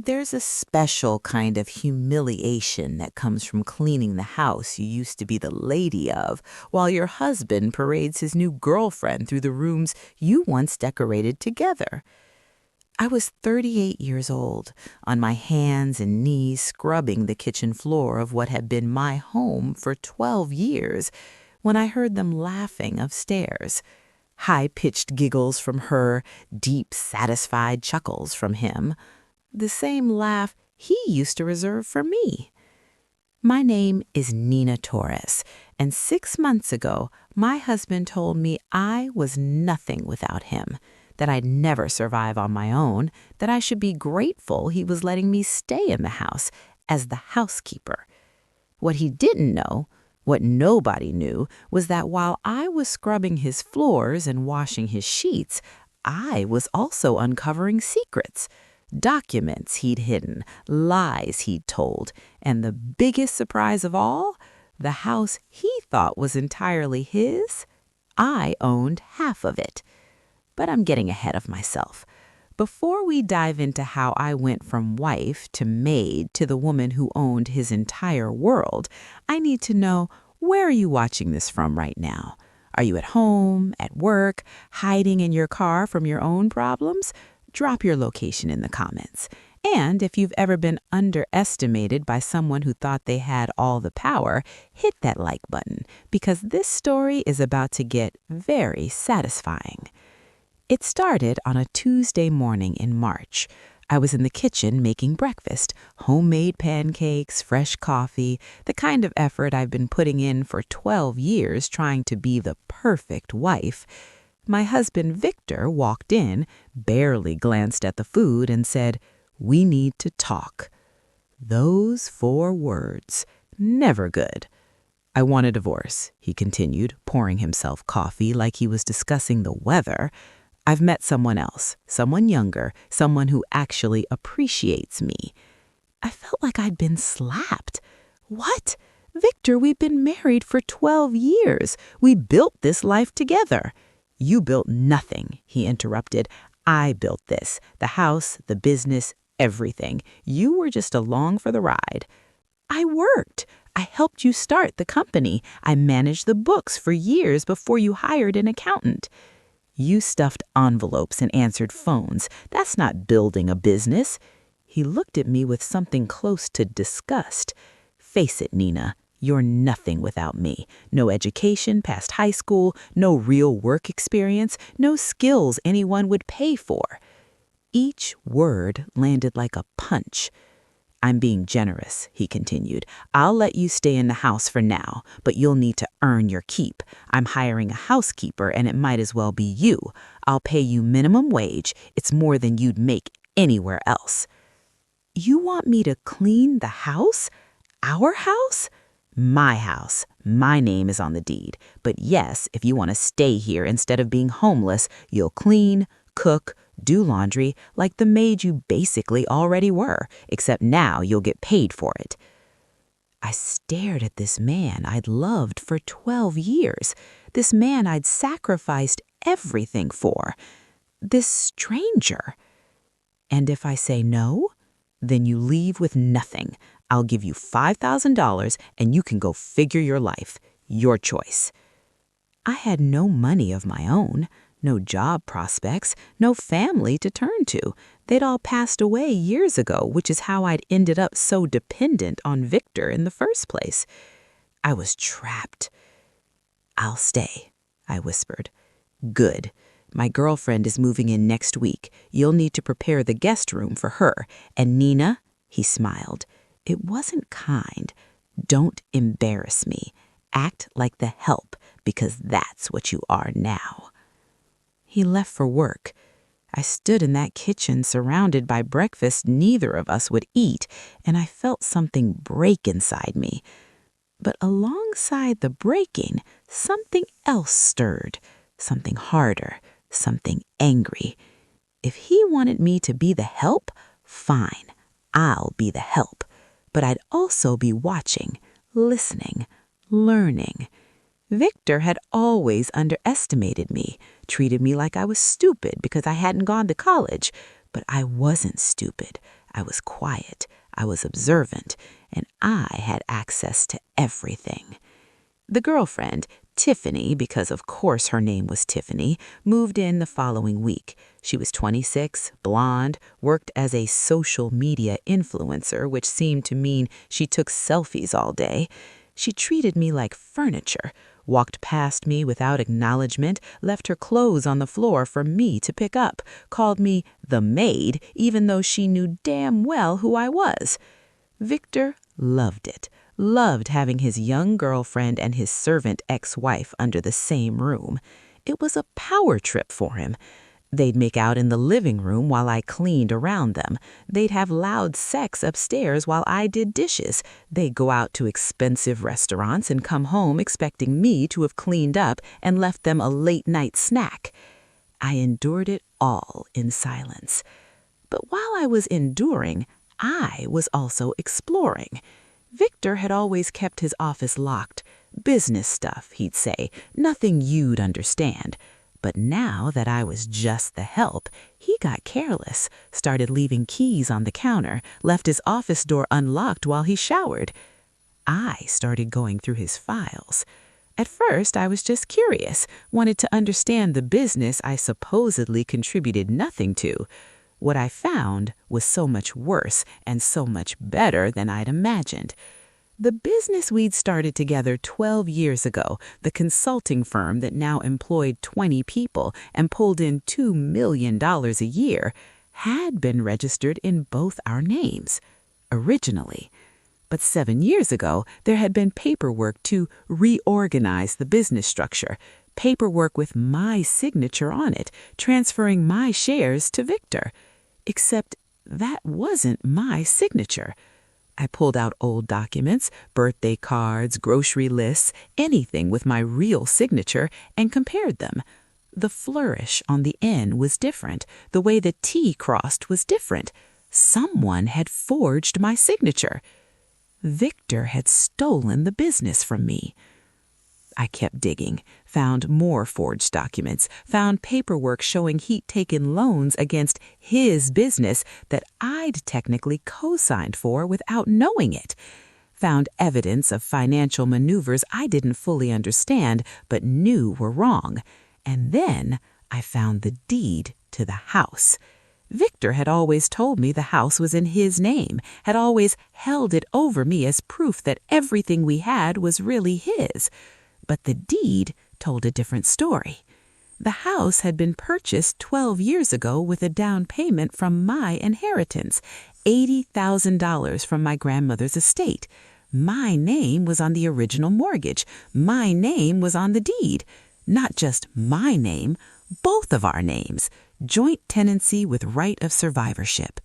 There's a special kind of humiliation that comes from cleaning the house you used to be the lady of, while your husband parades his new girlfriend through the rooms you once decorated together. I was 38 years old, on my hands and knees scrubbing the kitchen floor of what had been my home for 12 years, when I heard them laughing upstairs. High-pitched giggles from her, deep, satisfied chuckles from him. The same laugh he used to reserve for me. My name is Nina Torres, and 6 months ago, my husband told me I was nothing without him, that I'd never survive on my own, that I should be grateful he was letting me stay in the house as the housekeeper. What he didn't know, what nobody knew, was that while I was scrubbing his floors and washing his sheets, I was also uncovering secrets. Documents he'd hidden, lies he'd told, and the biggest surprise of all, the house he thought was entirely his, I owned half of it. But I'm getting ahead of myself. Before we dive into how I went from wife to maid to the woman who owned his entire world, I need to know, where are you watching this from right now? Are you at home, at work, hiding in your car from your own problems? Drop your location in the comments. And if you've ever been underestimated by someone who thought they had all the power, hit that like button, because this story is about to get very satisfying. It started on a Tuesday morning in March. I was in the kitchen making breakfast, homemade pancakes, fresh coffee, the kind of effort I've been putting in for 12 years trying to be the perfect wife. My husband Victor walked in, barely glanced at the food, and said, "We need to talk." Those 4 words, never good. "I want a divorce," he continued, pouring himself coffee like he was discussing the weather. "I've met someone else, someone younger, someone who actually appreciates me." I felt like I'd been slapped. What? Victor, we've been married for 12 years. We built this life together. "You built nothing," he interrupted. "I built this, the house, the business, everything. You were just along for the ride." "I worked. I helped you start the company. I managed the books for years before you hired an accountant." "You stuffed envelopes and answered phones. That's not building a business." He looked at me with something close to disgust. "Face it, Nina. You're nothing without me. No education past high school, no real work experience, no skills anyone would pay for." Each word landed like a punch. "I'm being generous," he continued. "I'll let you stay in the house for now, but you'll need to earn your keep. I'm hiring a housekeeper, and it might as well be you. I'll pay you minimum wage. It's more than you'd make anywhere else." "You want me to clean the house? Our house?" "My house. My name is on the deed. But yes, if you want to stay here instead of being homeless, you'll clean, cook, do laundry like the maid you basically already were, except now you'll get paid for it." I stared at this man I'd loved for 12 years, this man I'd sacrificed everything for, this stranger. "And if I say no, then you leave with nothing. I'll give you $5,000 and you can go figure your life. Your choice." I had no money of my own. No job prospects, no family to turn to. They'd all passed away years ago, which is how I'd ended up so dependent on Victor in the first place. I was trapped. "I'll stay," I whispered. "Good. My girlfriend is moving in next week. You'll need to prepare the guest room for her. And Nina," he smiled. It wasn't kind. "Don't embarrass me. Act like the help, because that's what you are now." He left for work. I stood in that kitchen surrounded by breakfast neither of us would eat, and I felt something break inside me. But alongside the breaking, something else stirred, something harder, something angry. If he wanted me to be the help, fine, I'll be the help. But I'd also be watching, listening, learning. Victor had always underestimated me, treated me like I was stupid because I hadn't gone to college. But I wasn't stupid. I was quiet, I was observant, and I had access to everything. The girlfriend, Tiffany, because of course her name was Tiffany, moved in the following week. She was 26, blonde, worked as a social media influencer, which seemed to mean she took selfies all day. She treated me like furniture, walked past me without acknowledgement, left her clothes on the floor for me to pick up, called me the maid, even though she knew damn well who I was. Victor loved it, loved having his young girlfriend and his servant ex-wife under the same room. It was a power trip for him. They'd make out in the living room while I cleaned around them. They'd have loud sex upstairs while I did dishes. They'd go out to expensive restaurants and come home expecting me to have cleaned up and left them a late-night snack. I endured it all in silence. But while I was enduring, I was also exploring. Victor had always kept his office locked. Business stuff, he'd say, nothing you'd understand. But now that I was just the help, he got careless, started leaving keys on the counter, left his office door unlocked while he showered. I started going through his files. At first, I was just curious, wanted to understand the business I supposedly contributed nothing to. What I found was so much worse and so much better than I'd imagined. The business we'd started together 12 years ago, the consulting firm that now employed 20 people and pulled in $2 million a year, had been registered in both our names, originally. But 7 years ago, there had been paperwork to reorganize the business structure, paperwork with my signature on it, transferring my shares to Victor. Except that wasn't my signature. I pulled out old documents, birthday cards, grocery lists, anything with my real signature, and compared them. The flourish on the N was different. The way the T crossed was different. Someone had forged my signature. Victor had stolen the business from me. I kept digging, found more forged documents, found paperwork showing he'd taken loans against his business that I'd technically co-signed for without knowing it, found evidence of financial maneuvers I didn't fully understand but knew were wrong, and then I found the deed to the house. Victor had always told me the house was in his name, had always held it over me as proof that everything we had was really his. But the deed told a different story. The house had been purchased 12 years ago with a down payment from my inheritance, $80,000 from my grandmother's estate. My name was on the original mortgage. My name was on the deed. Not just my name, both of our names. Joint tenancy with right of survivorship.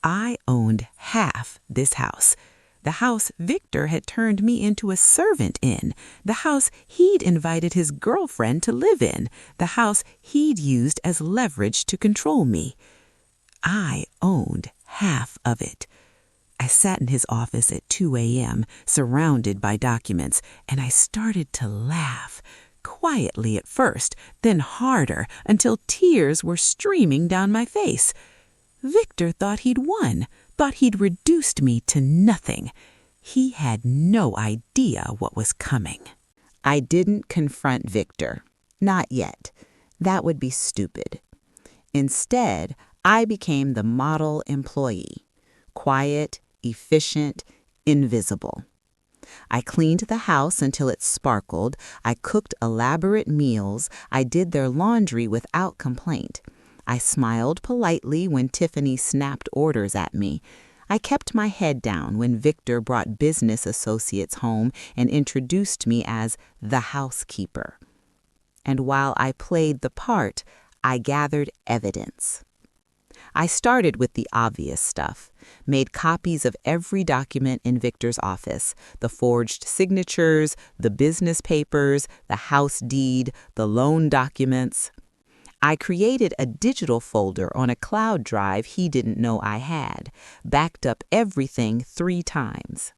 I owned half this house. The house Victor had turned me into a servant in. The house he'd invited his girlfriend to live in. The house he'd used as leverage to control me. I owned half of it. I sat in his office at 2 a.m., surrounded by documents, and I started to laugh. Quietly at first, then harder, until tears were streaming down my face. Victor thought he'd won, thought he'd reduced me to nothing. He had no idea what was coming. I didn't confront Victor. Not yet. That would be stupid. Instead, I became the model employee. Quiet, efficient, invisible. I cleaned the house until it sparkled. I cooked elaborate meals. I did their laundry without complaint. I smiled politely when Tiffany snapped orders at me. I kept my head down when Victor brought business associates home and introduced me as the housekeeper. And while I played the part, I gathered evidence. I started with the obvious stuff, made copies of every document in Victor's office, the forged signatures, the business papers, the house deed, the loan documents. I created a digital folder on a cloud drive he didn't know I had, backed up everything 3 times.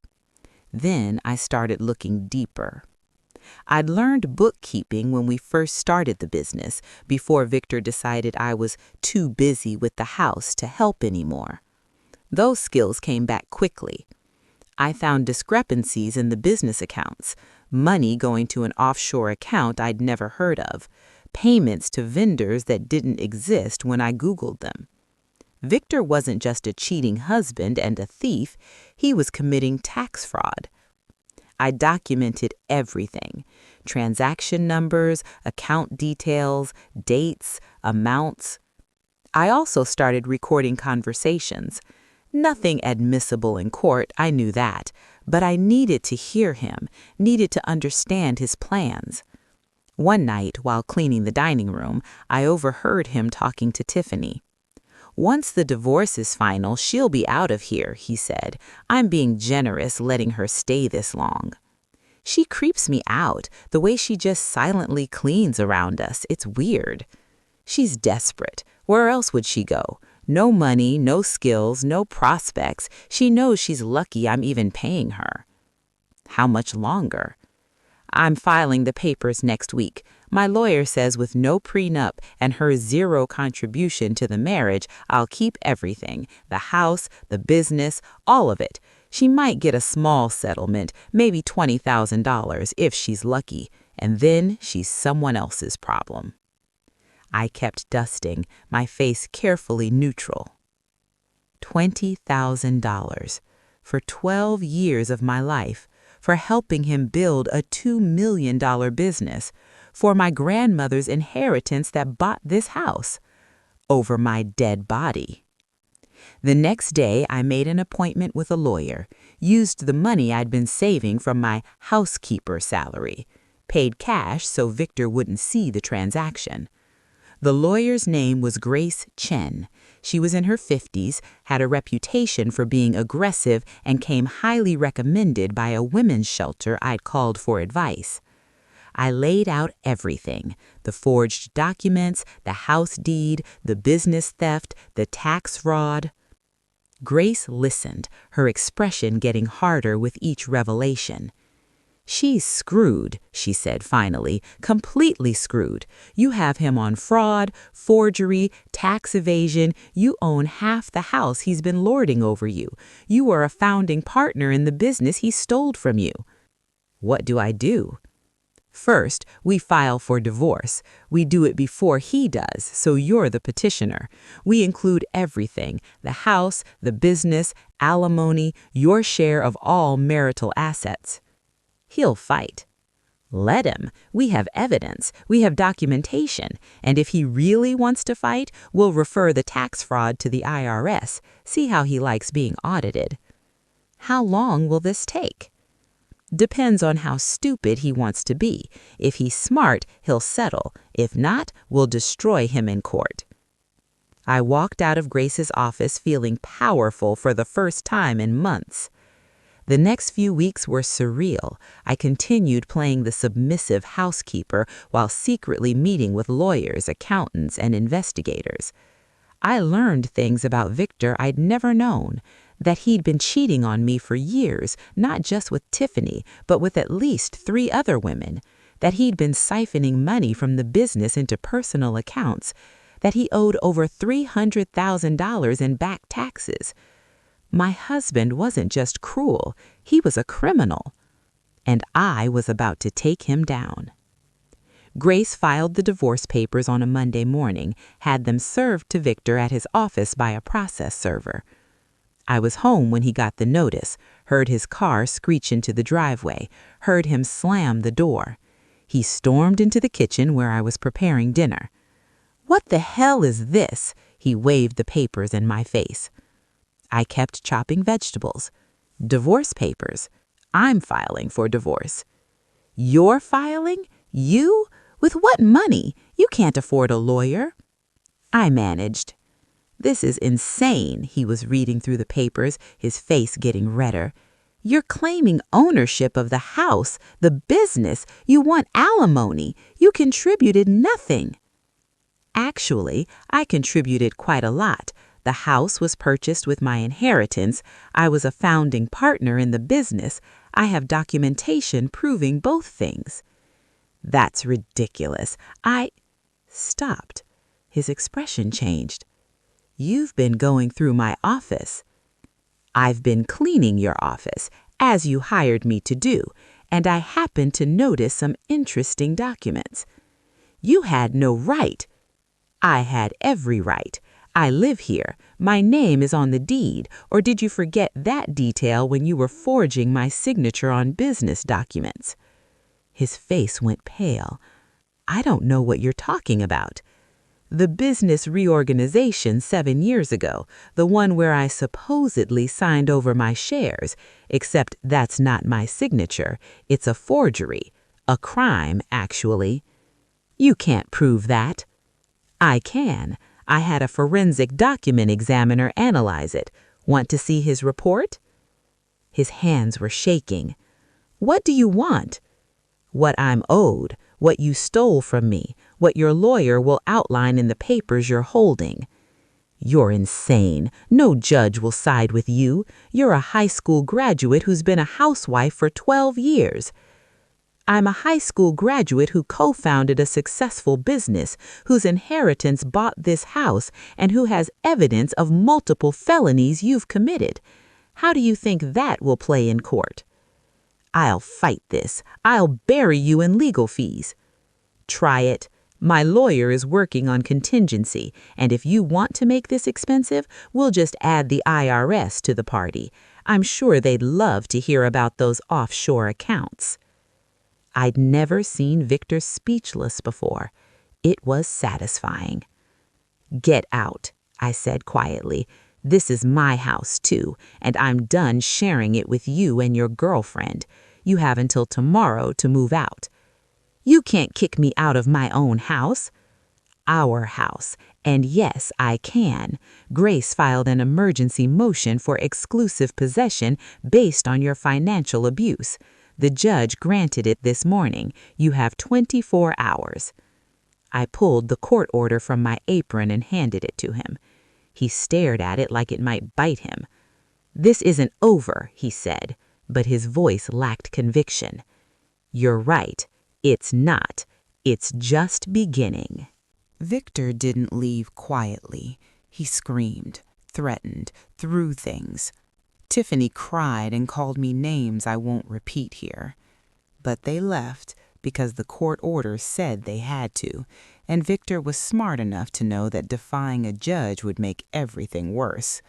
Then I started looking deeper. I'd learned bookkeeping when we first started the business, before Victor decided I was too busy with the house to help anymore. Those skills came back quickly. I found discrepancies in the business accounts, money going to an offshore account I'd never heard of, payments to vendors that didn't exist when I Googled them. Victor wasn't just a cheating husband and a thief, he was committing tax fraud. I documented everything: transaction numbers, account details, dates, amounts. I also started recording conversations. Nothing admissible in court, I knew that, but I needed to hear him, needed to understand his plans. One night, while cleaning the dining room, I overheard him talking to Stehphanie. "Once the divorce is final, she'll be out of here," he said. "I'm being generous letting her stay this long. She creeps me out, the way she just silently cleans around us. It's weird. She's desperate. Where else would she go? No money, no skills, no prospects. She knows she's lucky I'm even paying her." "How much longer?" "I'm filing the papers next week. My lawyer says with no prenup and her zero contribution to the marriage, I'll keep everything, the house, the business, all of it. She might get a small settlement, maybe $20,000 if she's lucky, and then she's someone else's problem." I kept dusting, my face carefully neutral. $20,000 for 12 years of my life, for helping him build a $2 million business, for my grandmother's inheritance that bought this house, over my dead body. The next day, I made an appointment with a lawyer, used the money I'd been saving from my housekeeper salary, paid cash so Victor wouldn't see the transaction. The lawyer's name was Grace Chen. She was in her 50s, had a reputation for being aggressive, and came highly recommended by a women's shelter I'd called for advice. I laid out everything: the forged documents, the house deed, the business theft, the tax fraud. Grace listened, her expression getting harder with each revelation. "She's screwed," she said finally, "completely screwed. You have him on fraud, forgery, tax evasion. You own half the house he's been lording over you. You are a founding partner in the business he stole from you." "What do I do?" "First, we file for divorce. We do it before he does, so you're the petitioner. We include everything: the house, the business, alimony, your share of all marital assets." "He'll fight." "Let him. We have evidence. We have documentation. And if he really wants to fight, we'll refer the tax fraud to the IRS. See how he likes being audited." "How long will this take?" "Depends on how stupid he wants to be. If he's smart, he'll settle. If not, we'll destroy him in court." I walked out of Grace's office feeling powerful for the first time in months. The next few weeks were surreal. I continued playing the submissive housekeeper while secretly meeting with lawyers, accountants, and investigators. I learned things about Victor I'd never known: that he'd been cheating on me for years, not just with Stehphanie, but with at least 3 other women; that he'd been siphoning money from the business into personal accounts; that he owed over $300,000 in back taxes. My husband wasn't just cruel, he was a criminal. And I was about to take him down. Grace filed the divorce papers on a Monday morning, had them served to Victor at his office by a process server. I was home when he got the notice, heard his car screech into the driveway, heard him slam the door. He stormed into the kitchen where I was preparing dinner. "What the hell is this?" He waved the papers in my face. I kept chopping vegetables. "Divorce papers. I'm filing for divorce." "You're filing? You? With what money? You can't afford a lawyer." I managed. "This is insane," he was reading through the papers, his face getting redder. "You're claiming ownership of the house, the business. You want alimony. You contributed nothing." Actually, I contributed quite a lot. The house was purchased with my inheritance. I was a founding partner in the business. I have documentation proving both things. "That's ridiculous. I—" stopped. His expression changed. "You've been going through my office." I've been cleaning your office, as you hired me to do, and I happened to notice some interesting documents. You had no right. I had every right. I live here. My name is on the deed, or did you forget that detail when you were forging my signature on business documents? His face went pale. I don't know what you're talking about. The business reorganization 7 years ago, the one where I supposedly signed over my shares, except that's not my signature. It's a forgery. A crime, actually. You can't prove that. I can. I had a forensic document examiner analyze it. Want to see his report? His hands were shaking. What do you want? What I'm owed, what you stole from me, what your lawyer will outline in the papers you're holding. You're insane. No judge will side with you. You're a high school graduate who's been a housewife for 12 years. I'm a high school graduate who co-founded a successful business, whose inheritance bought this house, and who has evidence of multiple felonies you've committed. How do you think that will play in court? I'll fight this. I'll bury you in legal fees. Try it. My lawyer is working on contingency, and if you want to make this expensive, we'll just add the IRS to the party. I'm sure they'd love to hear about those offshore accounts. I'd never seen Victor speechless before. It was satisfying. Get out, I said quietly. This is my house, too, and I'm done sharing it with you and your girlfriend. You have until tomorrow to move out. You can't kick me out of my own house. Our house. And yes, I can. Grace filed an emergency motion for exclusive possession based on your financial abuse. The judge granted it this morning. You have 24 hours. I pulled the court order from my apron and handed it to him. He stared at it like it might bite him. This isn't over, he said, but his voice lacked conviction. You're right. It's not. It's just beginning. Victor didn't leave quietly. He screamed, threatened, threw things. Stehphanie cried and called me names I won't repeat here. But they left because the court order said they had to, and Victor was smart enough to know that defying a judge would make everything worse.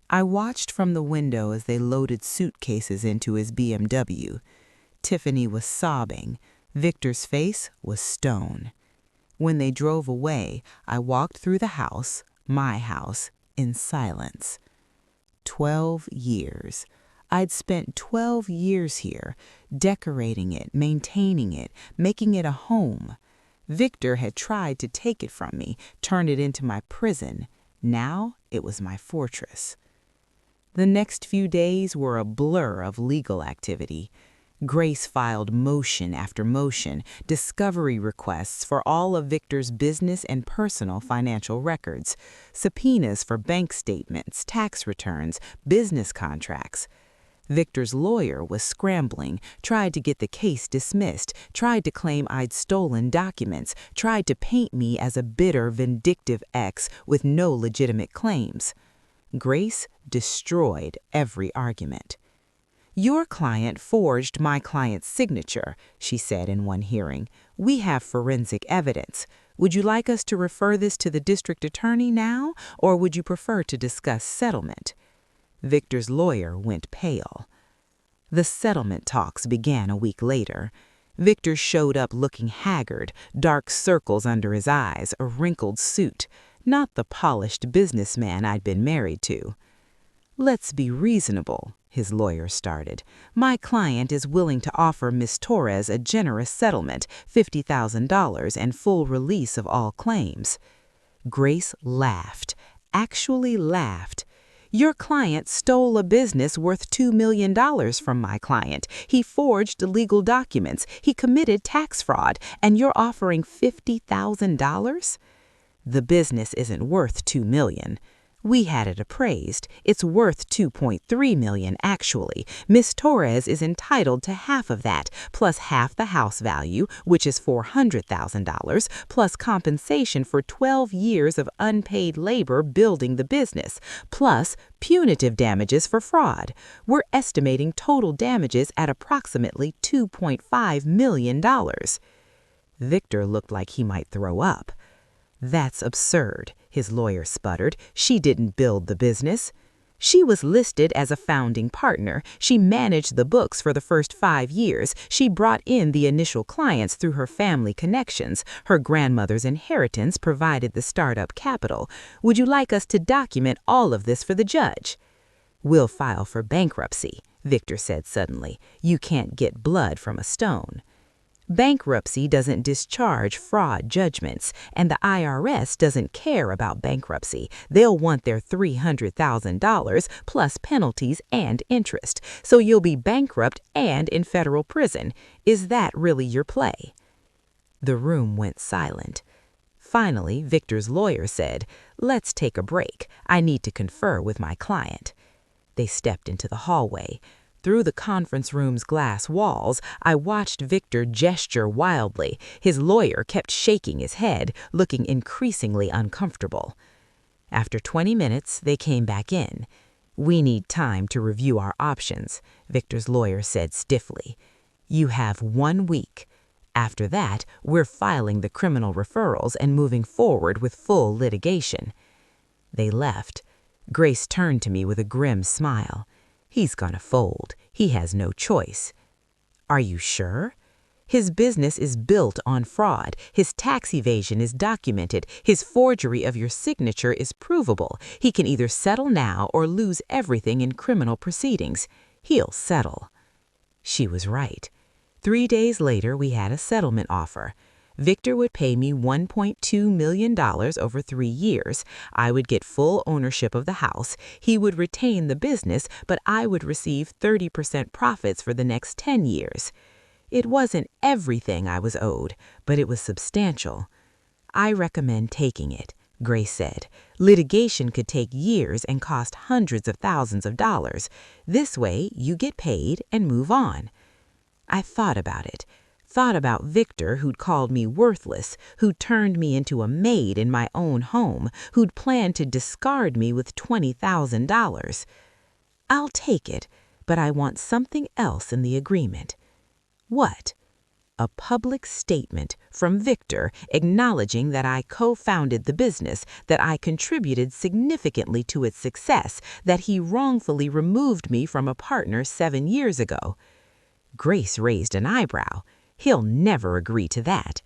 I watched from the window as they loaded suitcases into his BMW. Stehphanie was sobbing. Victor's face was stone. When they drove away, I walked through the house, my house, in silence. 12 years. I'd spent 12 years here, decorating it, maintaining it, making it a home. Victor had tried to take it from me, turn it into my prison. Now it was my fortress. The next few days were a blur of legal activity. Grace filed motion after motion, discovery requests for all of Victor's business and personal financial records, subpoenas for bank statements, tax returns, business contracts. Victor's lawyer was scrambling, tried to get the case dismissed, tried to claim I'd stolen documents, tried to paint me as a bitter, vindictive ex with no legitimate claims. Grace destroyed every argument. Your client forged my client's signature, she said in one hearing. We have forensic evidence. Would you like us to refer this to the district attorney now, or would you prefer to discuss settlement? Victor's lawyer went pale. The settlement talks began a week later. Victor showed up looking haggard, dark circles under his eyes, a wrinkled suit, not the polished businessman I'd been married to. Let's be reasonable, his lawyer started. My client is willing to offer Miss Torres a generous settlement, $50,000 and full release of all claims. Grace laughed, actually laughed. Your client stole a business worth $2 million from my client. He forged illegal documents. He committed tax fraud, and you're offering $50,000? The business isn't worth $2 million. We had it appraised. It's worth $2.3 million actually. Miss Torres is entitled to half of that, plus half the house value, which is $400,000, plus compensation for 12 years of unpaid labor building the business, plus punitive damages for fraud. We're estimating total damages at approximately $2.5 million. Victor looked like he might throw up. That's absurd, his lawyer sputtered. She didn't build the business. She was listed as a founding partner. She managed the books for the first 5 years. She brought in the initial clients through her family connections. Her grandmother's inheritance provided the startup capital. Would you like us to document all of this for the judge? We'll file for bankruptcy, Victor said suddenly. You can't get blood from a stone. Bankruptcy doesn't discharge fraud judgments, and the IRS doesn't care about bankruptcy. They'll want their $300,000 plus penalties and interest, so you'll be bankrupt and in federal prison. Is that really your play? The room went silent. Finally, Victor's lawyer said, "Let's take a break. I need to confer with my client." They stepped into the hallway. Through the conference room's glass walls, I watched Victor gesture wildly. His lawyer kept shaking his head, looking increasingly uncomfortable. After 20 minutes, they came back in. "We need time to review our options," Victor's lawyer said stiffly. "You have 1 week. After that, we're filing the criminal referrals and moving forward with full litigation." They left. Grace turned to me with a grim smile. "He's gonna fold. He has no choice." "Are you sure? His business is built on fraud. His tax evasion is documented. His forgery of your signature is provable. He can either settle now or lose everything in criminal proceedings. He'll settle." She was right. 3 days later, we had a settlement offer. Victor would pay me $1.2 million over 3 years. I would get full ownership of the house. He would retain the business, but I would receive 30% profits for the next 10 years. It wasn't everything I was owed, but it was substantial. "I recommend taking it," Grace said. "Litigation could take years and cost hundreds of thousands of dollars. This way, you get paid and move on." I thought about it. Thought about Victor, who'd called me worthless, who'd turned me into a maid in my own home, who'd planned to discard me with $20,000. "I'll take it, but I want something else in the agreement." "What?" "A public statement from Victor acknowledging that I co-founded the business, that I contributed significantly to its success, that he wrongfully removed me from a partner 7 years ago." Grace raised an eyebrow. "He'll never agree to that."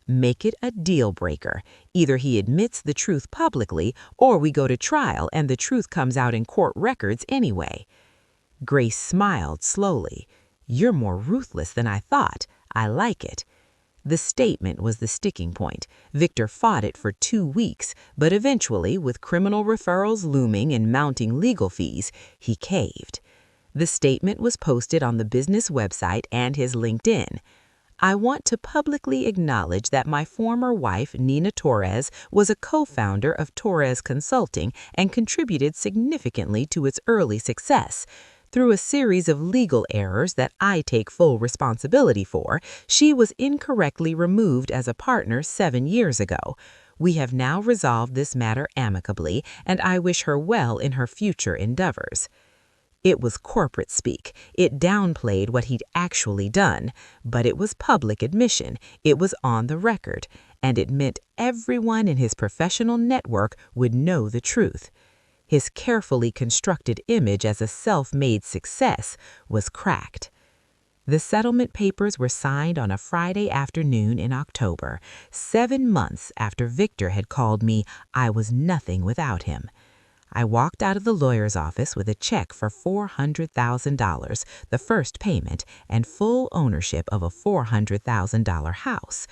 "Make it a deal breaker. Either he admits the truth publicly, or we go to trial and the truth comes out in court records anyway." Grace smiled slowly. "You're more ruthless than I thought. I like it." The statement was the sticking point. Victor fought it for 2 weeks, but eventually, with criminal referrals looming and mounting legal fees, he caved. The statement was posted on the business website and his LinkedIn. "I want to publicly acknowledge that my former wife, Nina Torres, was a co-founder of Torres Consulting and contributed significantly to its early success. Through a series of legal errors that I take full responsibility for, she was incorrectly removed as a partner 7 years ago. We have now resolved this matter amicably, and I wish her well in her future endeavors." It was corporate speak. It downplayed what he'd actually done, but it was public admission. It was on the record, and it meant everyone in his professional network would know the truth. His carefully constructed image as a self-made success was cracked. The settlement papers were signed on a Friday afternoon in October, 7 months after Victor had called me "I was nothing without him." I walked out of the lawyer's office with a check for $400,000, the first payment, and full ownership of a $400,000 house.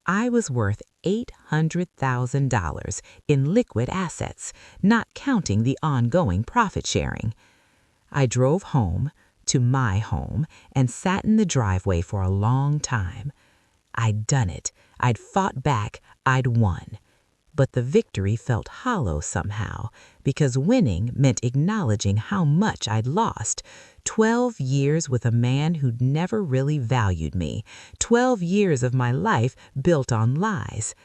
I was worth $800,000 in liquid assets, not counting the ongoing profit sharing. I drove home, to my home, and sat in the driveway for a long time. I'd done it. I'd fought back. I'd won. but the victory felt hollow somehow, because winning meant acknowledging how much I'd lost. 12 years with a man who'd never really valued me. 12 years of my life built on lies.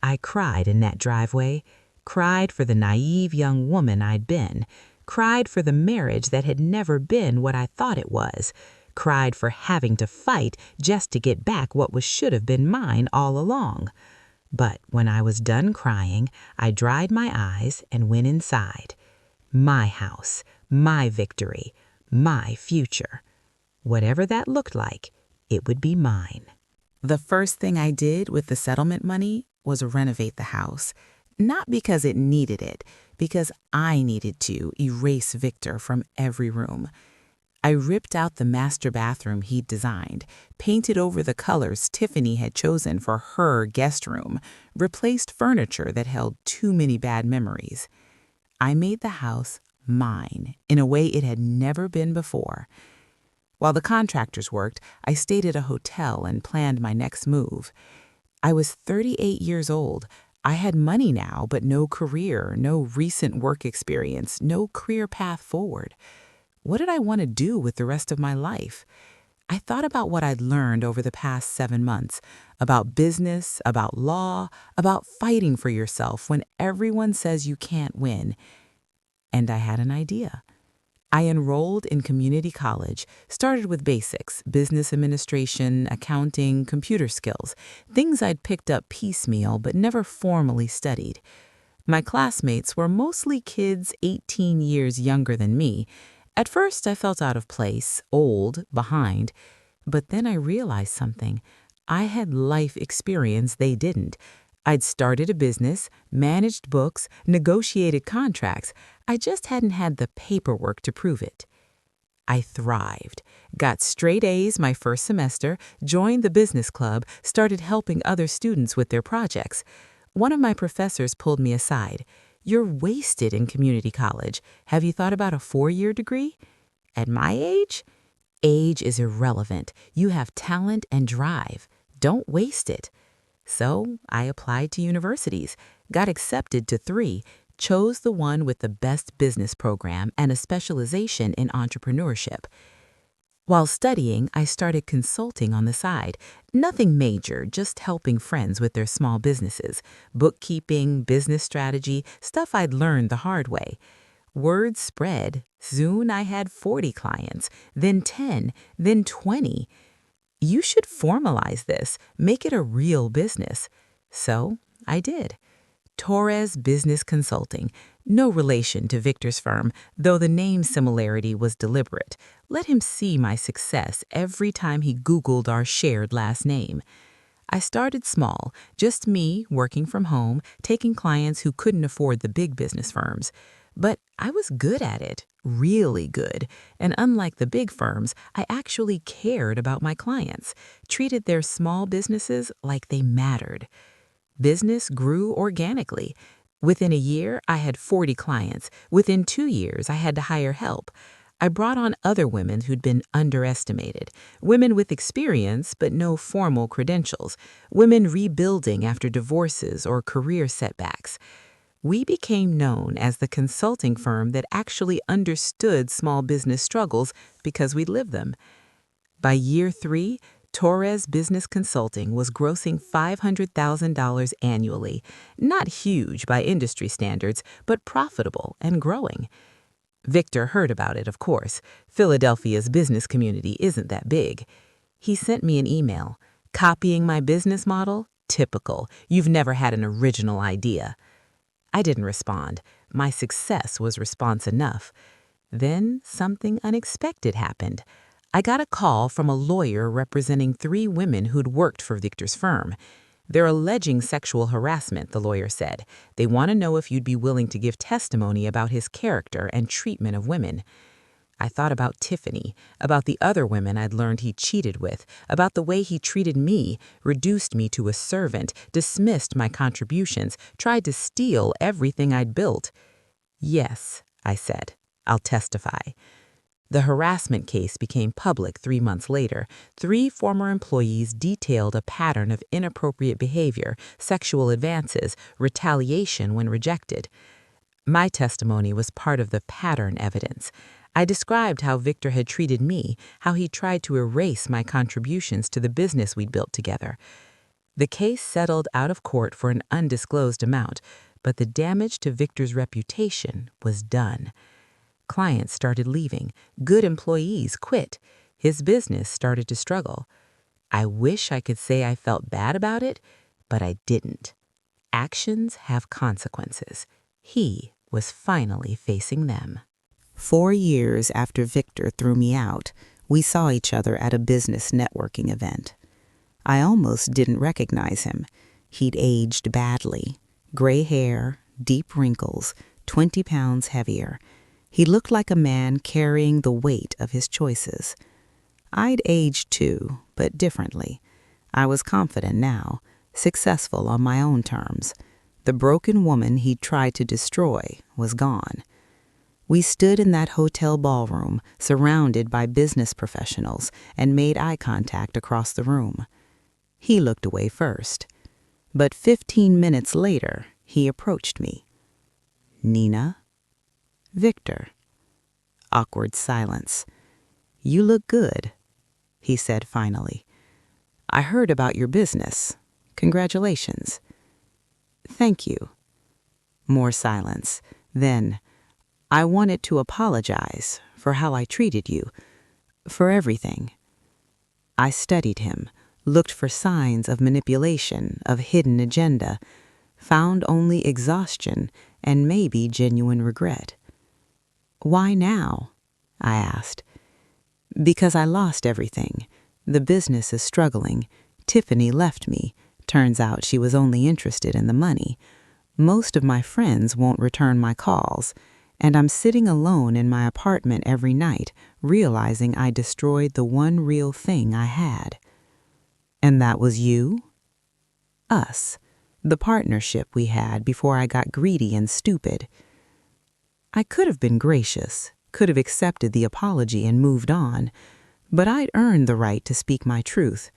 I cried in that driveway, cried for the naive young woman I'd been, cried for the marriage that had never been what I thought it was, cried for having to fight just to get back what should have been mine all along. But when I was done crying, I dried my eyes and went inside. My house, my victory, my future. Whatever that looked like, it would be mine. The first thing I did with the settlement money was renovate the house. Not because it needed it, because I needed to erase Victor from every room. I ripped out the master bathroom he'd designed, painted over the colors Stehphanie had chosen for her guest room, replaced furniture that held too many bad memories. I made the house mine in a way it had never been before. While the contractors worked, I stayed at a hotel and planned my next move. I was 38 years old. I had money now, but no career, no recent work experience, no clear path forward. What did I want to do with the rest of my life? I thought about what I'd learned over the past 7 months, about business, about law, about fighting for yourself when everyone says you can't win. And I had an idea. I enrolled in community college, started with basics, business administration, accounting, computer skills, things I'd picked up piecemeal but never formally studied. My classmates were mostly kids 18 years younger than me. At first, I felt out of place, old, behind. But then I realized something. I had life experience they didn't. I'd started a business, managed books, negotiated contracts. I just hadn't had the paperwork to prove it. I thrived, got straight A's my first semester, joined the business club, started helping other students with their projects. One of my professors pulled me aside. "You're wasted in community college. Have you thought about a 4-year degree?" At my age? Age is irrelevant. You have talent and drive. Don't waste it. So I applied to universities, got accepted to 3, chose the one with the best business program and a specialization in entrepreneurship. While studying, I started consulting on the side. Nothing major, just helping friends with their small businesses, bookkeeping, business strategy, stuff I'd learned the hard way. Word spread. Soon I had 40 clients, then 10, then 20. You should formalize this, make it a real business. So I did. Torres Business Consulting, no relation to Victor's firm, though the name similarity was deliberate. Let him see my success every time he Googled our shared last name. I started small, just me working from home, taking clients who couldn't afford the big business firms. But I was good at it, really good. And unlike the big firms, I actually cared about my clients, treated their small businesses like they mattered. Business grew organically. Within a year, I had 40 clients. Within 2 years, I had to hire help. I brought on other women who'd been underestimated, women with experience but no formal credentials, women rebuilding after divorces or career setbacks. We became known as the consulting firm that actually understood small business struggles because we lived them. By year 3, Torres Business Consulting was grossing $500,000 annually. Not huge by industry standards, but profitable and growing. Victor heard about it, of course. Philadelphia's business community isn't that big. He sent me an email. "Copying my business model? Typical. You've never had an original idea." I didn't respond. My success was response enough. Then something unexpected happened. I got a call from a lawyer representing 3 women who'd worked for Victor's firm. "They're alleging sexual harassment," the lawyer said. "They want to know if you'd be willing to give testimony about his character and treatment of women." I thought about Stehphanie, about the other women I'd learned he cheated with, about the way he treated me, reduced me to a servant, dismissed my contributions, tried to steal everything I'd built. "Yes," I said, "I'll testify." The harassment case became public 3 months later. 3 former employees detailed a pattern of inappropriate behavior, sexual advances, retaliation when rejected. My testimony was part of the pattern evidence. I described how Victor had treated me, how he tried to erase my contributions to the business we'd built together. The case settled out of court for an undisclosed amount, but the damage to Victor's reputation was done. Clients started leaving. Good employees quit. His business started to struggle. I wish I could say I felt bad about it, but I didn't. Actions have consequences. He was finally facing them. 4 years after Victor threw me out, we saw each other at a business networking event. I almost didn't recognize him. He'd aged badly. Gray hair, deep wrinkles, 20 pounds heavier. He looked like a man carrying the weight of his choices. I'd aged too, but differently. I was confident now, successful on my own terms. The broken woman he'd tried to destroy was gone. We stood in that hotel ballroom, surrounded by business professionals, and made eye contact across the room. He looked away first. But 15 minutes later, he approached me. "Nina?" "Victor." Awkward silence. "You look good," he said finally. "I heard about your business. Congratulations." "Thank you." More silence. Then, "I wanted to apologize for how I treated you, for everything." I studied him, looked for signs of manipulation, of hidden agenda, found only exhaustion and maybe genuine regret. "Why now?" I asked. "Because I lost everything. The business is struggling. Tiffany left me. Turns out she was only interested in the money. Most of my friends won't return my calls, and I'm sitting alone in my apartment every night, realizing I destroyed the one real thing I had." "And that was you?" "Us. The partnership we had before I got greedy and stupid." I could have been gracious, could have accepted the apology and moved on, but I'd earned the right to speak my truth.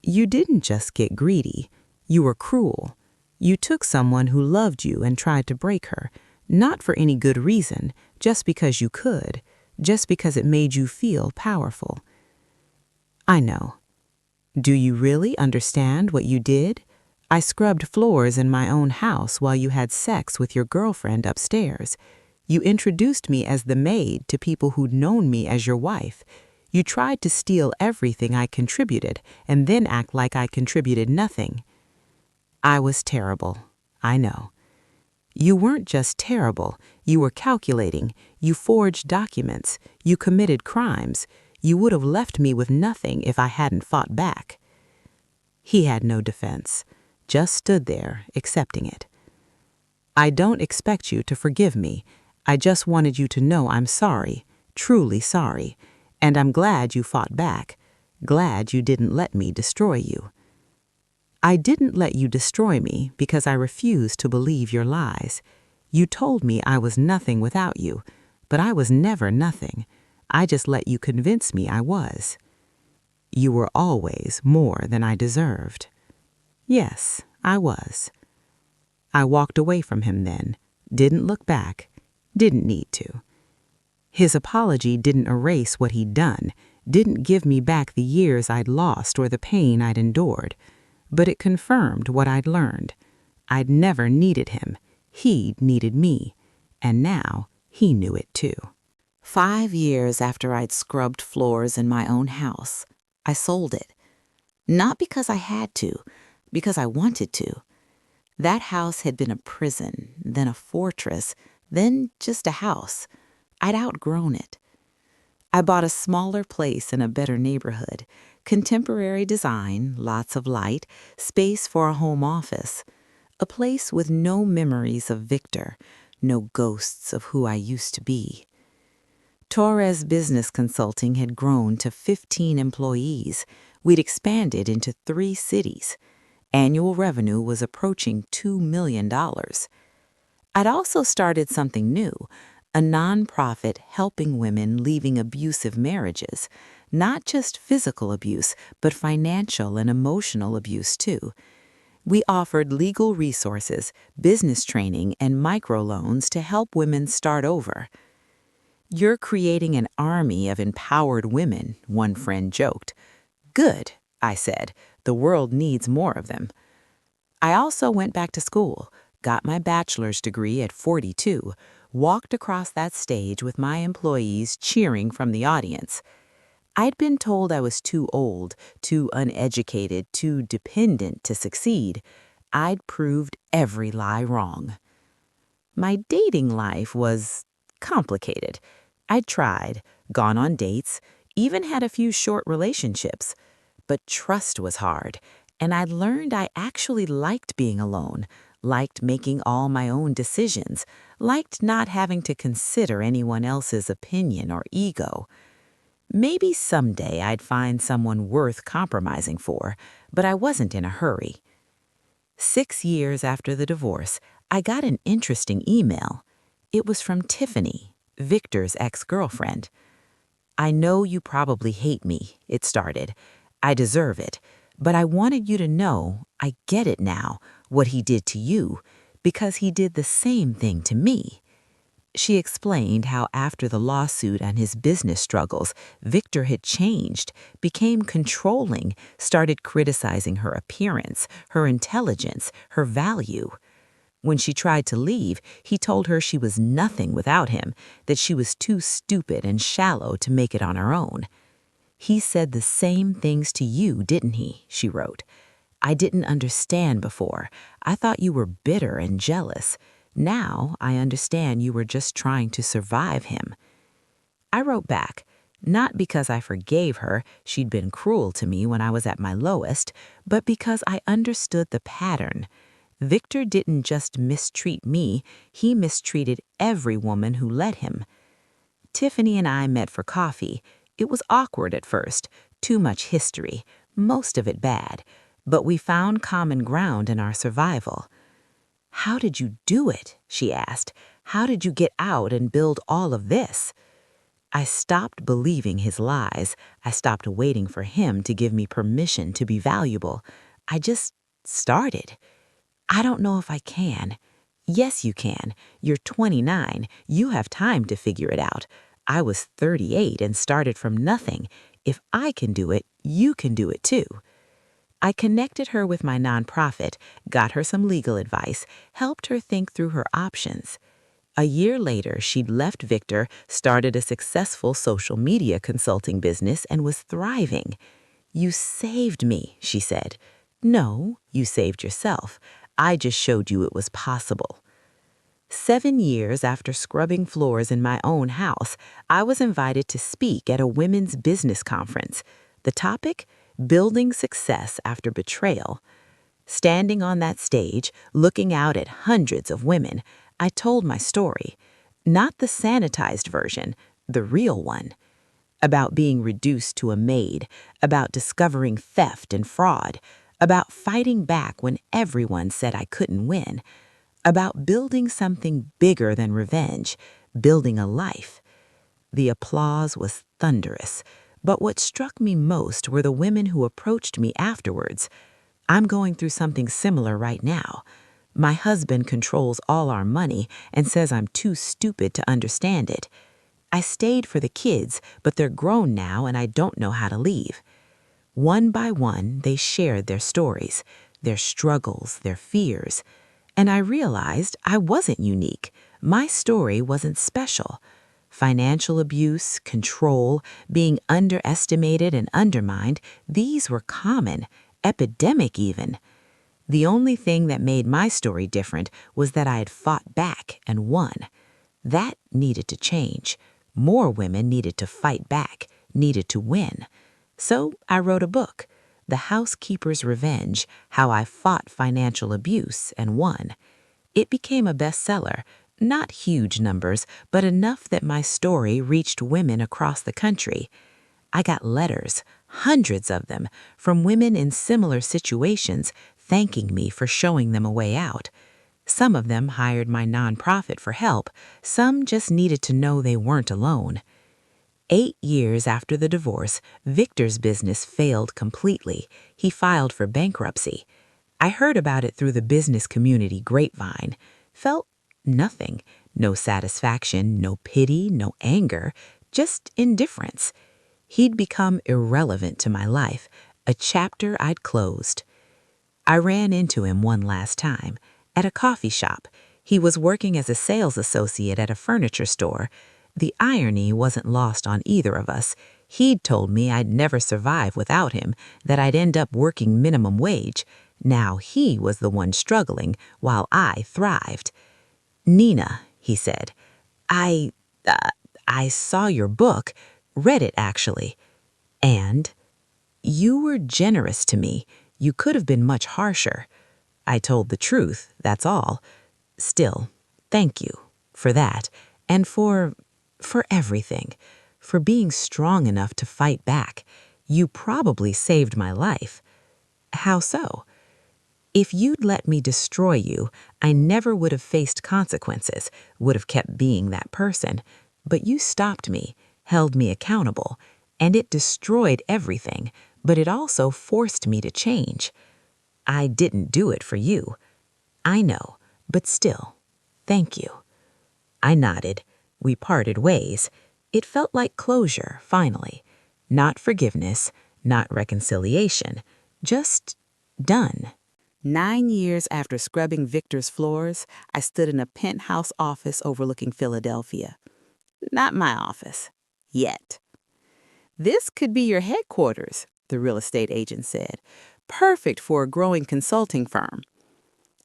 "You didn't just get greedy. You were cruel. You took someone who loved you and tried to break her, not for any good reason, just because you could, just because it made you feel powerful." "I know." "Do you really understand what you did? I scrubbed floors in my own house while you had sex with your girlfriend upstairs. You introduced me as the maid to people who'd known me as your wife. You tried to steal everything I contributed and then act like I contributed nothing." "I was terrible. I know." "You weren't just terrible. You were calculating. You forged documents. You committed crimes. You would have left me with nothing if I hadn't fought back." He had no defense, just stood there, accepting it. "I don't expect you to forgive me. I just wanted you to know I'm sorry, truly sorry, and I'm glad you fought back, glad you didn't let me destroy you." "I didn't let you destroy me because I refused to believe your lies. You told me I was nothing without you, but I was never nothing. I just let you convince me I was." "You were always more than I deserved." "Yes, I was." I walked away from him then, didn't look back, didn't need to. His apology didn't erase what he'd done, didn't give me back the years I'd lost or the pain I'd endured, but it confirmed what I'd learned. I'd never needed him. He'd needed me, and now he knew it too. 5 years after I'd scrubbed floors in my own house, I sold it. Not because I had to, because I wanted to. That house had been a prison, then a fortress, then just a house. I'd outgrown it. I bought a smaller place in a better neighborhood, contemporary design, lots of light, space for a home office, a place with no memories of Victor, no ghosts of who I used to be. Torres Business Consulting had grown to 15 employees. We'd expanded into 3 cities. Annual revenue was approaching $2 million. I'd also started something new, a nonprofit helping women leaving abusive marriages, not just physical abuse, but financial and emotional abuse too. We offered legal resources, business training, and microloans to help women start over. "You're creating an army of empowered women," one friend joked. "Good," I said. "The world needs more of them." I also went back to school, got my bachelor's degree at 42, walked across that stage with my employees cheering from the audience. I'd been told I was too old, too uneducated, too dependent to succeed. I'd proved every lie wrong. My dating life was complicated. I'd tried, gone on dates, even had a few short relationships. But trust was hard, and I learned I actually liked being alone, liked making all my own decisions, liked not having to consider anyone else's opinion or ego. Maybe someday I'd find someone worth compromising for, but I wasn't in a hurry. 6 years after the divorce, I got an interesting email. It was from Tiffany, Victor's ex-girlfriend. "I know you probably hate me," it started. "I deserve it. But I wanted you to know I get it now, what he did to you, because he did the same thing to me." She explained how after the lawsuit and his business struggles, Victor had changed, became controlling, started criticizing her appearance, her intelligence, her value. When she tried to leave, he told her she was nothing without him, that she was too stupid and shallow to make it on her own. "He said the same things to you, didn't he?" she wrote. "I didn't understand before. I thought you were bitter and jealous. Now I understand you were just trying to survive him." I wrote back, not because I forgave her, she'd been cruel to me when I was at my lowest, but because I understood the pattern. Victor didn't just mistreat me, he mistreated every woman who let him. Tiffany and I met for coffee. It was awkward at first, too much history, most of it bad, but we found common ground in our survival. "How did you do it?" she asked. "How did you get out and build all of this?" I stopped believing his lies. I stopped waiting for him to give me permission to be valuable. I just started. "I don't know if I can." "Yes, you can. You're 29. You have time to figure it out. I was 38 and started from nothing. If I can do it, you can do it too." I connected her with my nonprofit, got her some legal advice, helped her think through her options. A year later, she'd left Victor, started a successful social media consulting business, and was thriving. "You saved me," she said. "No, you saved yourself. I just showed you it was possible." 7 years after scrubbing floors in my own house, I was invited to speak at a women's business conference. The topic? Building success after betrayal. Standing on that stage, looking out at hundreds of women, I told my story. Not the sanitized version, the real one. About being reduced to a maid, about discovering theft and fraud, about fighting back when everyone said I couldn't win, about building something bigger than revenge, building a life. The applause was thunderous, but what struck me most were the women who approached me afterwards. "I'm going through something similar right now. My husband controls all our money and says I'm too stupid to understand it. I stayed for the kids, but they're grown now and I don't know how to leave." One by one, they shared their stories, their struggles, their fears. And I realized I wasn't unique. My story wasn't special. Financial abuse, control, being underestimated and undermined, these were common, epidemic even. The only thing that made my story different was that I had fought back and won. That needed to change. More women needed to fight back, needed to win. So I wrote a book, The Housekeeper's Revenge: How I Fought Financial Abuse and Won. It became a bestseller, not huge numbers, but enough that my story reached women across the country. I got letters, hundreds of them, from women in similar situations thanking me for showing them a way out. Some of them hired my nonprofit for help, some just needed to know they weren't alone. 8 years after the divorce, Victor's business failed completely. He filed for bankruptcy. I heard about it through the business community grapevine. Felt nothing. No satisfaction, no pity, no anger, just indifference. He'd become irrelevant to my life, a chapter I'd closed. I ran into him one last time, at a coffee shop. He was working as a sales associate at a furniture store. The irony wasn't lost on either of us. He'd told me I'd never survive without him, that I'd end up working minimum wage. Now he was the one struggling, while I thrived. "Nina," he said, I, uh, I saw your book, read it actually, and you were generous to me. You could have been much harsher. I told the truth, that's all. Still, thank you for that, and for everything, for being strong enough to fight back. You probably saved my life. How so? If you'd let me destroy you, I never would have faced consequences, would have kept being that person. But you stopped me, held me accountable, and it destroyed everything, but it also forced me to change. I didn't do it for you. I know, but still, thank you. I nodded. We parted ways. It felt like closure, finally. Not forgiveness, not reconciliation, just done. 9 years after scrubbing Victor's floors, I stood in a penthouse office overlooking Philadelphia. Not my office. Yet. "This could be your headquarters," the real estate agent said. "Perfect for a growing consulting firm."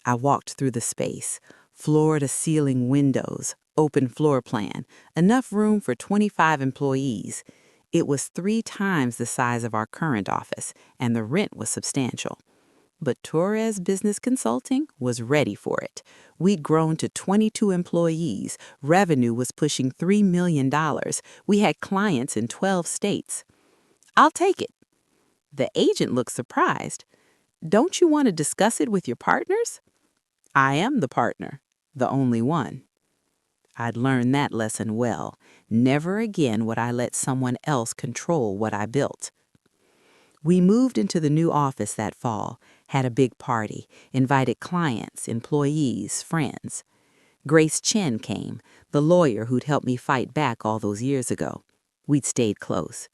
I walked through the space, floor-to-ceiling windows, open floor plan, enough room for 25 employees. It was 3 times the size of our current office, and the rent was substantial. But Torres Business Consulting was ready for it. We'd grown to 22 employees. Revenue was pushing $3 million. We had clients in 12 states. "I'll take it." The agent looked surprised. "Don't you want to discuss it with your partners?" "I am the partner, the only one." I'd learned that lesson well. Never again would I let someone else control what I built. We moved into the new office that fall, had a big party, invited clients, employees, friends. Grace Chen came, the lawyer who'd helped me fight back all those years ago. We'd stayed close.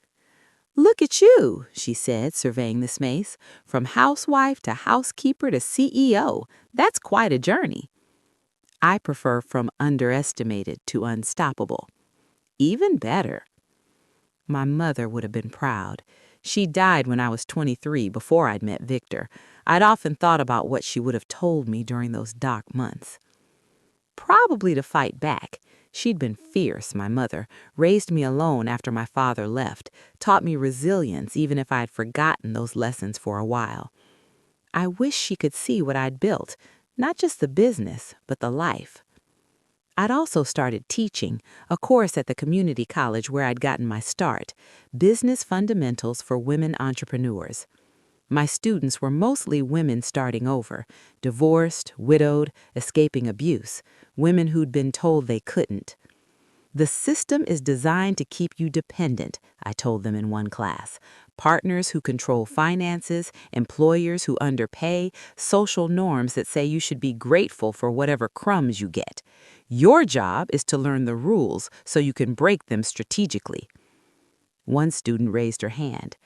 "Look at you," she said, surveying the space. "From housewife to housekeeper to CEO. That's quite a journey." I prefer from underestimated to unstoppable. Even better. My mother would have been proud. She died when I was 23, before I'd met Victor. I'd often thought about what she would have told me during those dark months. Probably to fight back. She'd been fierce, my mother, raised me alone after my father left, taught me resilience even if I'd forgotten those lessons for a while. I wish she could see what I'd built, not just the business, but the life. I'd also started teaching, a course at the community college where I'd gotten my start, Business Fundamentals for Women Entrepreneurs. My students were mostly women starting over, divorced, widowed, escaping abuse, women who'd been told they couldn't. "The system is designed to keep you dependent," I told them in one class. "Partners who control finances, employers who underpay, social norms that say you should be grateful for whatever crumbs you get. Your job is to learn the rules so you can break them strategically." One student raised her hand.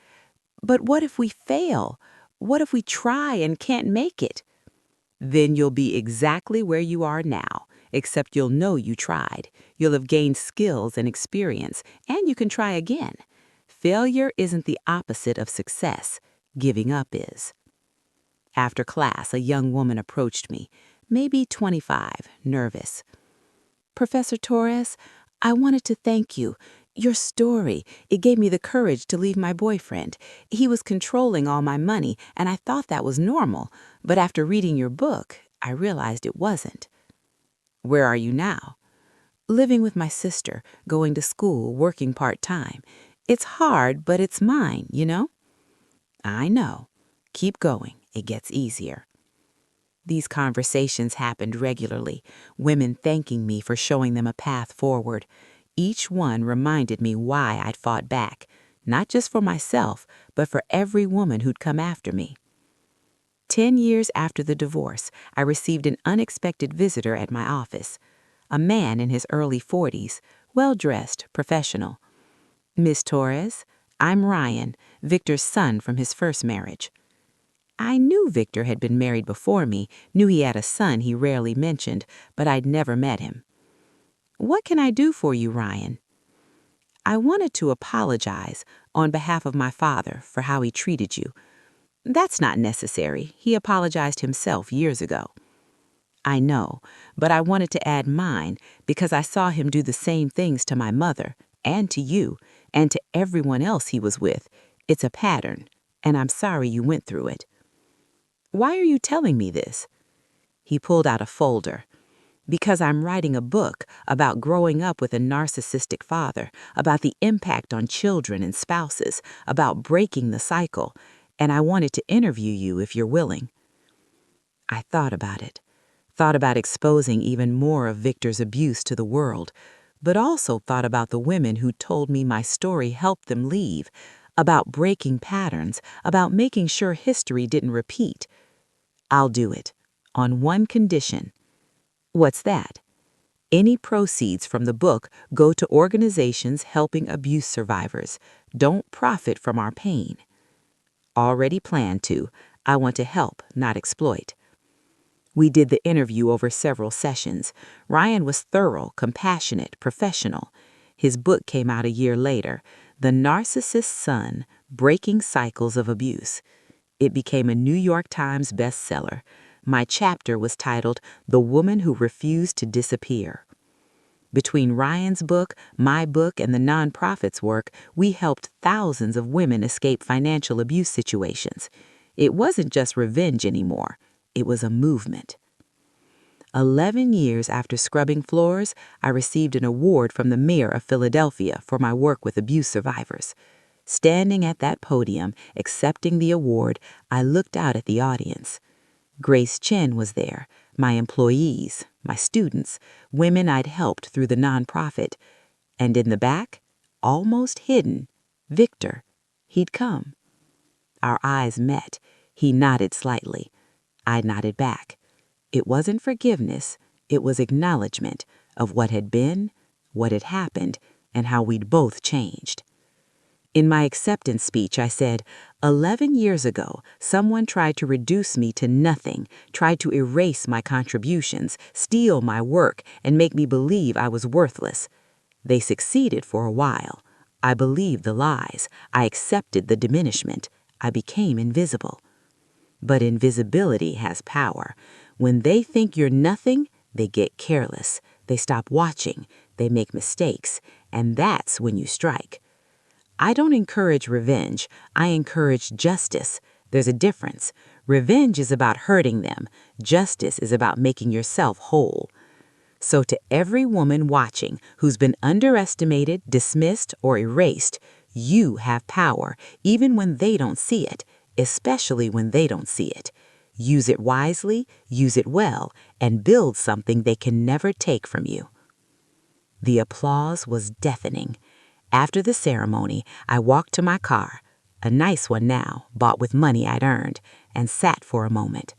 "But what if we fail? What if we try and can't make it?" "Then you'll be exactly where you are now, except you'll know you tried. You'll have gained skills and experience, and you can try again. Failure isn't the opposite of success. Giving up is." After class, a young woman approached me, maybe 25, nervous. "Professor Torres, I wanted to thank you. Your story, it gave me the courage to leave my boyfriend. He was controlling all my money, and I thought that was normal. But after reading your book, I realized it wasn't." "Where are you now?" "Living with my sister, going to school, working part-time. It's hard, but it's mine, you know?" "I know. Keep going. It gets easier." These conversations happened regularly, women thanking me for showing them a path forward. Each one reminded me why I'd fought back, not just for myself, but for every woman who'd come after me. 10 years after the divorce, I received an unexpected visitor at my office. A man in his early 40s, well-dressed, professional. "Miss Torres, I'm Ryan, Victor's son from his first marriage." I knew Victor had been married before me, knew he had a son he rarely mentioned, but I'd never met him. "What can I do for you, Ryan?" "I wanted to apologize on behalf of my father for how he treated you." "That's not necessary. He apologized himself years ago." "I know, but I wanted to add mine because I saw him do the same things to my mother and to you and to everyone else he was with. It's a pattern, and I'm sorry you went through it." "Why are you telling me this?" He pulled out a folder. "Because I'm writing a book about growing up with a narcissistic father, about the impact on children and spouses, about breaking the cycle, and I wanted to interview you if you're willing." I thought about it. Thought about exposing even more of Victor's abuse to the world, but also thought about the women who told me my story helped them leave, about breaking patterns, about making sure history didn't repeat. "I'll do it, on one condition." "What's that?" "Any proceeds from the book go to organizations helping abuse survivors. Don't profit from our pain." "Already planned to. I want to help, not exploit." We did the interview over several sessions. Ryan was thorough, compassionate, professional. His book came out a year later, The Narcissist's Son: Breaking Cycles of Abuse. It became a New York Times bestseller. My chapter was titled The Woman Who Refused to Disappear. Between Ryan's book, my book, and the nonprofit's work, we helped thousands of women escape financial abuse situations. It wasn't just revenge anymore. It was a movement. 11 years after scrubbing floors, I received an award from the mayor of Philadelphia for my work with abuse survivors. Standing at that podium, accepting the award, I looked out at the audience. Grace Chen was there, my employees, my students, women I'd helped through the nonprofit. And in the back, almost hidden, Victor. He'd come. Our eyes met. He nodded slightly. I nodded back. It wasn't forgiveness, it was acknowledgement of what had been, what had happened, and how we'd both changed. In my acceptance speech, I said, 11 years ago, someone tried to reduce me to nothing, tried to erase my contributions, steal my work, and make me believe I was worthless. They succeeded for a while. I believed the lies. I accepted the diminishment. I became invisible. But invisibility has power. When they think you're nothing, they get careless. They stop watching. They make mistakes. And that's when you strike. I don't encourage revenge. I encourage justice. There's a difference. Revenge is about hurting them. Justice is about making yourself whole. So to every woman watching who's been underestimated, dismissed, or erased, you have power, even when they don't see it, especially when they don't see it. Use it wisely, use it well, and build something they can never take from you. The applause was deafening. After the ceremony, I walked to my car, a nice one now, bought with money I'd earned, and sat for a moment.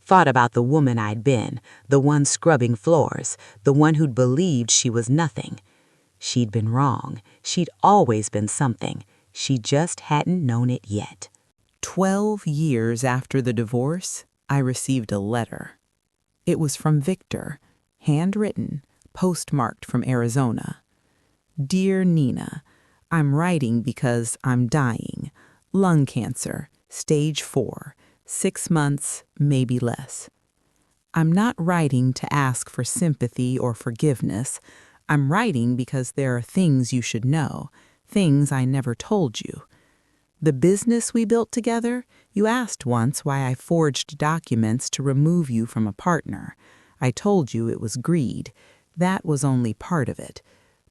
Thought about the woman I'd been, the one scrubbing floors, the one who'd believed she was nothing. She'd been wrong. She'd always been something. She just hadn't known it yet. 12 years after the divorce, I received a letter. It was from Victor, handwritten, postmarked from Arizona. "Dear Nina, I'm writing because I'm dying. Lung cancer, stage 4, 6 months, maybe less. I'm not writing to ask for sympathy or forgiveness. I'm writing because there are things you should know, things I never told you. The business we built together, you asked once why I forged documents to remove you from a partner. I told you it was greed. That was only part of it.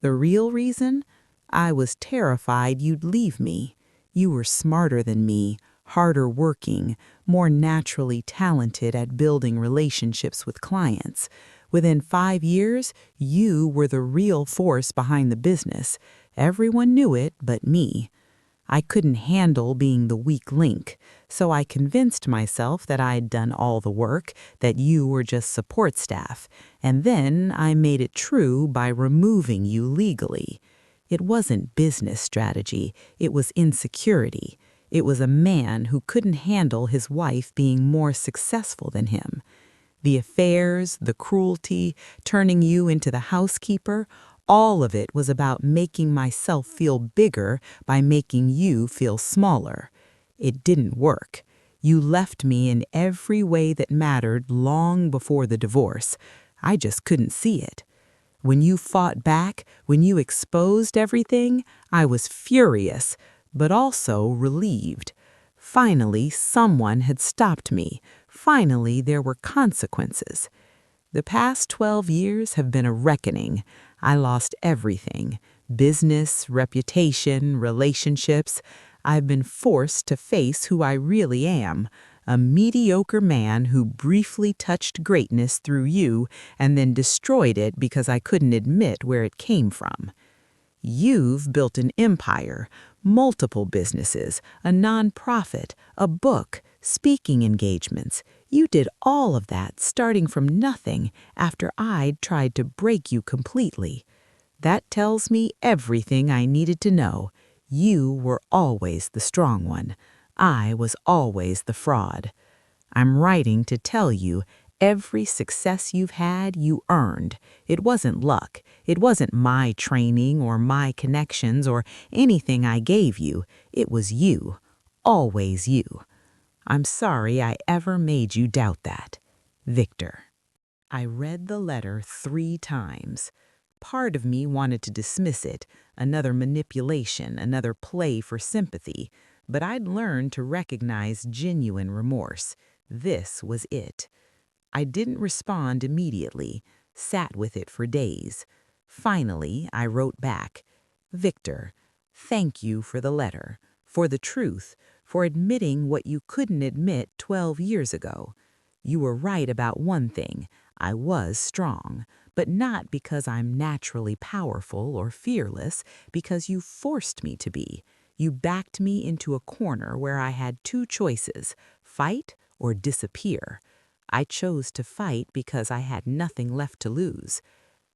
The real reason? I was terrified you'd leave me. You were smarter than me, harder working, more naturally talented at building relationships with clients. Within 5 years, you were the real force behind the business. Everyone knew it but me. I couldn't handle being the weak link, so I convinced myself that I'd done all the work, that you were just support staff, and then I made it true by removing you legally. It wasn't business strategy, it was insecurity. It was a man who couldn't handle his wife being more successful than him. The affairs, the cruelty, turning you into the housekeeper, all of it was about making myself feel bigger by making you feel smaller. It didn't work. You left me in every way that mattered long before the divorce. I just couldn't see it. When you fought back, when you exposed everything, I was furious, but also relieved. Finally, someone had stopped me. Finally, there were consequences. The past 12 years have been a reckoning. I lost everything: business, reputation, relationships. I've been forced to face who I really am, a mediocre man who briefly touched greatness through you and then destroyed it because I couldn't admit where it came from. You've built an empire, multiple businesses, a nonprofit, a book, speaking engagements. You did all of that starting from nothing after I'd tried to break you completely. That tells me everything I needed to know. You were always the strong one. I was always the fraud. I'm writing to tell you every success you've had, you earned. It wasn't luck. It wasn't my training or my connections or anything I gave you. It was you. Always you. I'm sorry I ever made you doubt that. Victor. I read the letter 3 times. Part of me wanted to dismiss it, another manipulation, another play for sympathy, but I'd learned to recognize genuine remorse. This was it. I didn't respond immediately, sat with it for days. Finally, I wrote back, "Victor, thank you for the letter, for the truth, for admitting what you couldn't admit 12 years ago. You were right about one thing. I was strong, but not because I'm naturally powerful or fearless, because you forced me to be. You backed me into a corner where I had 2 choices, fight or disappear. I chose to fight because I had nothing left to lose.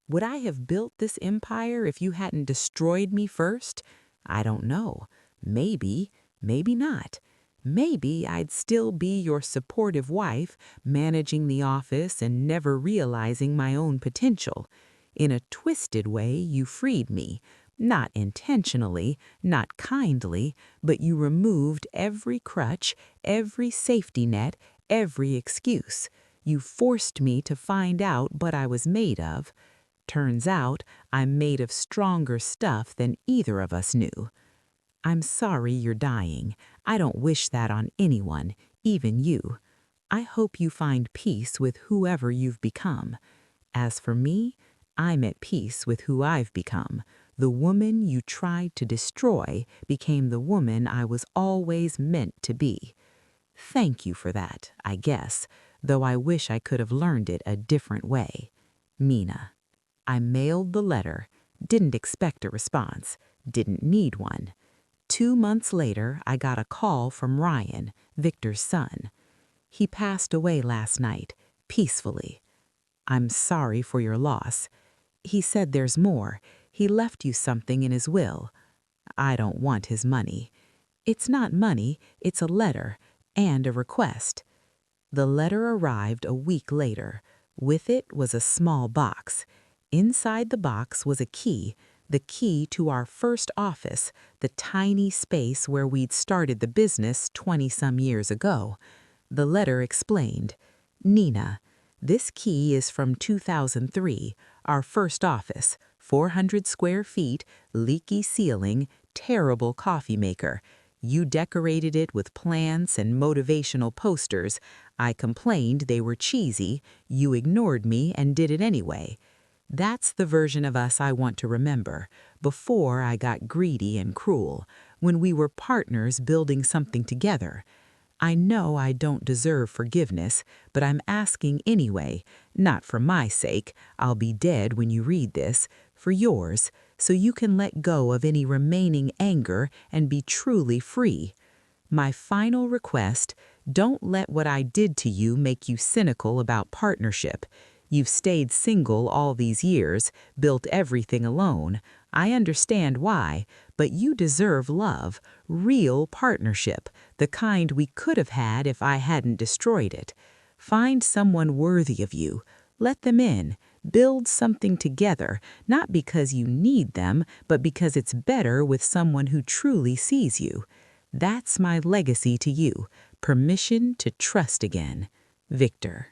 Would I have built this empire if you hadn't destroyed me first? I don't know. Maybe, maybe not. Maybe I'd still be your supportive wife, managing the office and never realizing my own potential. In a twisted way, you freed me. Not intentionally, not kindly, but you removed every crutch, every safety net, every excuse. You forced me to find out what I was made of. Turns out I'm made of stronger stuff than either of us knew. I'm sorry you're dying. I don't wish that on anyone, even you. I hope you find peace with whoever you've become. As for me, I'm at peace with who I've become. The woman you tried to destroy became the woman I was always meant to be. Thank you for that, I guess, though I wish I could have learned it a different way. Mina." I mailed the letter, didn't expect a response, didn't need one. 2 months later, I got a call from Ryan, Victor's son. He passed away last night, peacefully. "I'm sorry for your loss. He said there's more. He left you something in his will. I don't want his money. It's not money, it's a letter and a request." The letter arrived a week later. With it was a small box. Inside the box was a key, the key to our first office, the tiny space where we'd started the business 20-some years ago. The letter explained, "Nina, this key is from 2003, our first office, 400 square feet, leaky ceiling, terrible coffee maker. You decorated it with plants and motivational posters. I complained they were cheesy. You ignored me and did it anyway. That's the version of us I want to remember, before I got greedy and cruel, when we were partners building something together. I know I don't deserve forgiveness, but I'm asking anyway, not for my sake, I'll be dead when you read this, for yours, so you can let go of any remaining anger and be truly free. My final request, don't let what I did to you make you cynical about partnership. You've stayed single all these years, built everything alone. I understand why, but you deserve love, real partnership, the kind we could have had if I hadn't destroyed it. Find someone worthy of you. Let them in. Build something together, not because you need them, but because it's better with someone who truly sees you. That's my legacy to you, permission to trust again. Victor.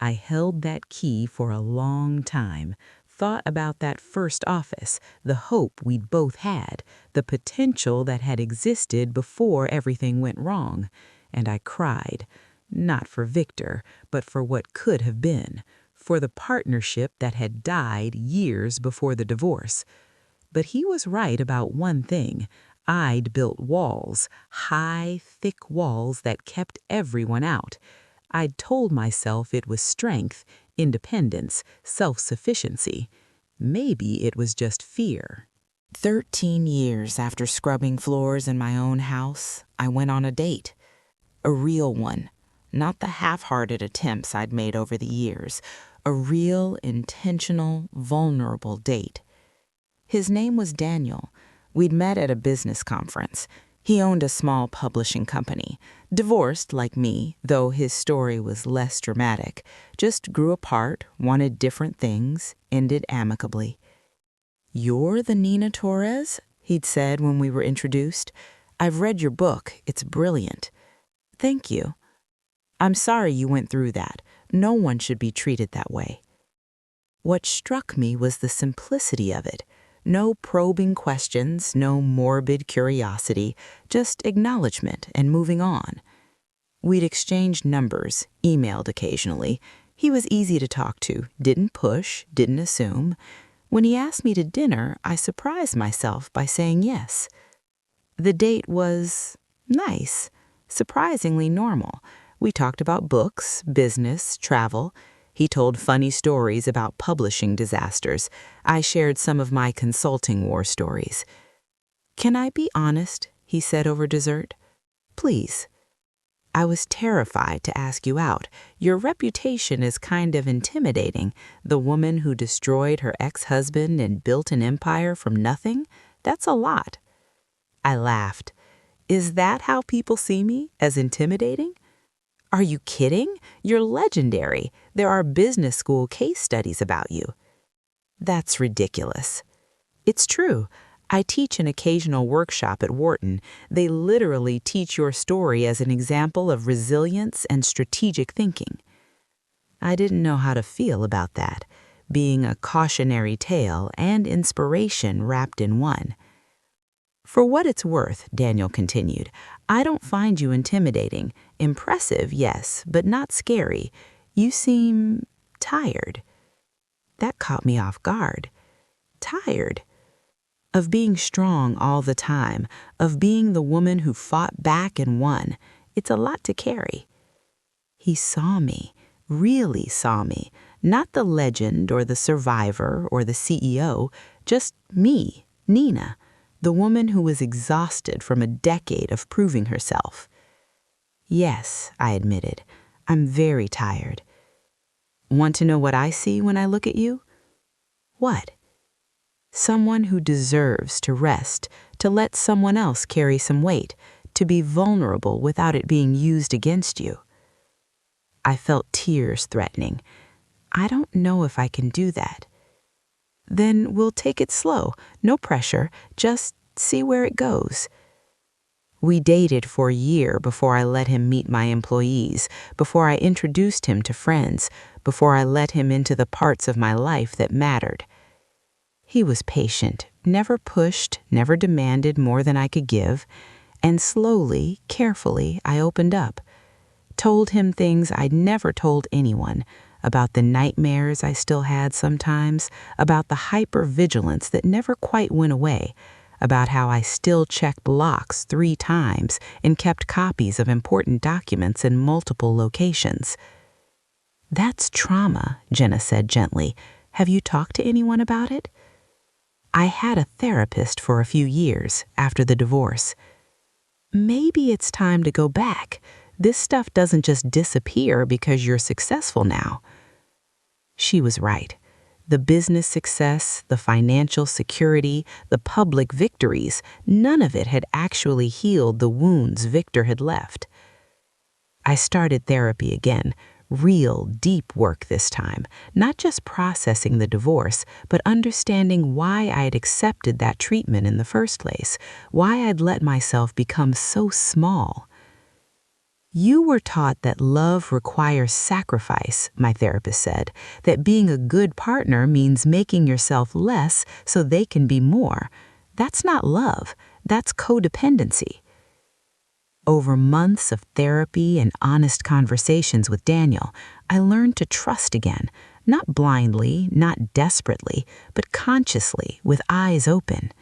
I held that key for a long time, thought about that first office, the hope we'd both had, the potential that had existed before everything went wrong, and I cried, not for Victor, but for what could have been, for the partnership that had died years before the divorce. But he was right about one thing. I'd built walls, high, thick walls that kept everyone out. I'd told myself it was strength, independence, self-sufficiency. Maybe it was just fear. 13 years after scrubbing floors in my own house, I went on a date. A real one, not the half-hearted attempts I'd made over the years. A real, intentional, vulnerable date. His name was Daniel. We'd met at a business conference. He owned a small publishing company. Divorced like me, though his story was less dramatic. Just grew apart, wanted different things, ended amicably. "You're the Nina Torres?" he'd said when we were introduced. "I've read your book. It's brilliant." "Thank you." "I'm sorry you went through that. No one should be treated that way." What struck me was the simplicity of it. No probing questions, no morbid curiosity, just acknowledgement and moving on. We'd exchanged numbers, emailed occasionally. He was easy to talk to, didn't push, didn't assume. When he asked me to dinner, I surprised myself by saying yes. The date was nice, surprisingly normal. We talked about books, business, travel. He told funny stories about publishing disasters. I shared some of my consulting war stories. "Can I be honest?" he said over dessert. "Please." "I was terrified to ask you out. Your reputation is kind of intimidating. The woman who destroyed her ex-husband and built an empire from nothing? That's a lot." I laughed. "Is that how people see me? As intimidating?" "Are you kidding? You're legendary. There are business school case studies about you." "That's ridiculous." "It's true. I teach an occasional workshop at Wharton. They literally teach your story as an example of resilience and strategic thinking." I didn't know how to feel about that, being a cautionary tale and inspiration wrapped in one. "For what it's worth," Daniel continued, "I don't find you intimidating. Impressive, yes, but not scary. You seem tired." That caught me off guard. Tired. Of being strong all the time, of being the woman who fought back and won. It's a lot to carry. He saw me, really saw me, not the legend or the survivor or the CEO, just me, Nina. The woman who was exhausted from a decade of proving herself. "Yes," I admitted, "I'm very tired." "Want to know what I see when I look at you?" "What?" "Someone who deserves to rest, to let someone else carry some weight, to be vulnerable without it being used against you." I felt tears threatening. I don't know if I can do that. "Then we'll take it slow, no pressure, just see where it goes." We dated for a year before I let him meet my employees, before I introduced him to friends, before I let him into the parts of my life that mattered. He was patient, never pushed, never demanded more than I could give, and slowly, carefully, I opened up. Told him things I'd never told anyone, about the nightmares I still had sometimes, about the hypervigilance that never quite went away, about how I still checked locks 3 times and kept copies of important documents in multiple locations. "That's trauma," Jenna said gently. "Have you talked to anyone about it?" "I had a therapist for a few years after the divorce." "Maybe it's time to go back. This stuff doesn't just disappear because you're successful now." She was right. The business success, the financial security, the public victories, none of it had actually healed the wounds Victor had left. I started therapy again, real, deep work this time, not just processing the divorce, but understanding why I had accepted that treatment in the first place, why I'd let myself become so small. "You were taught that love requires sacrifice," my therapist said, "that being a good partner means making yourself less so they can be more. That's not love, that's codependency." Over months of therapy and honest conversations with Daniel, I learned to trust again, not blindly, not desperately, but consciously, with eyes open.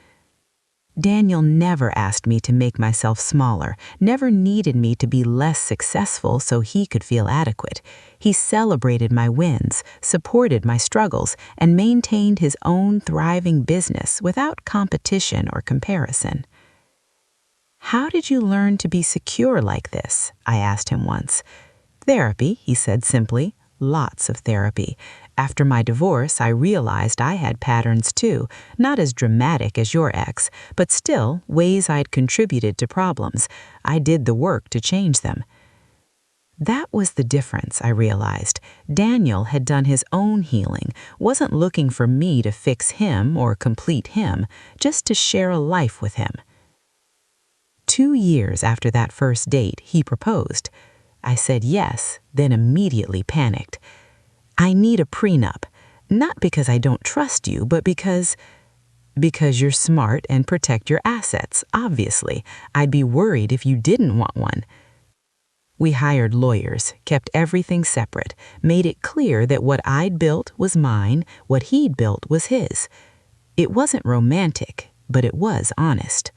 Daniel never asked me to make myself smaller, never needed me to be less successful so he could feel adequate. He celebrated my wins, supported my struggles, and maintained his own thriving business without competition or comparison. "How did you learn to be secure like this?" I asked him once. "Therapy," he said simply. "Lots of therapy. After my divorce, I realized I had patterns too, not as dramatic as your ex, but still ways I'd contributed to problems. I did the work to change them." That was the difference, I realized. Daniel had done his own healing, wasn't looking for me to fix him or complete him, just to share a life with him. 2 years after that first date, he proposed. I said yes, then immediately panicked. "I need a prenup, not because I don't trust you, but because you're smart and protect your assets, obviously. I'd be worried if you didn't want one." We hired lawyers, kept everything separate, made it clear that what I'd built was mine, what he'd built was his. It wasn't romantic, but it was honest.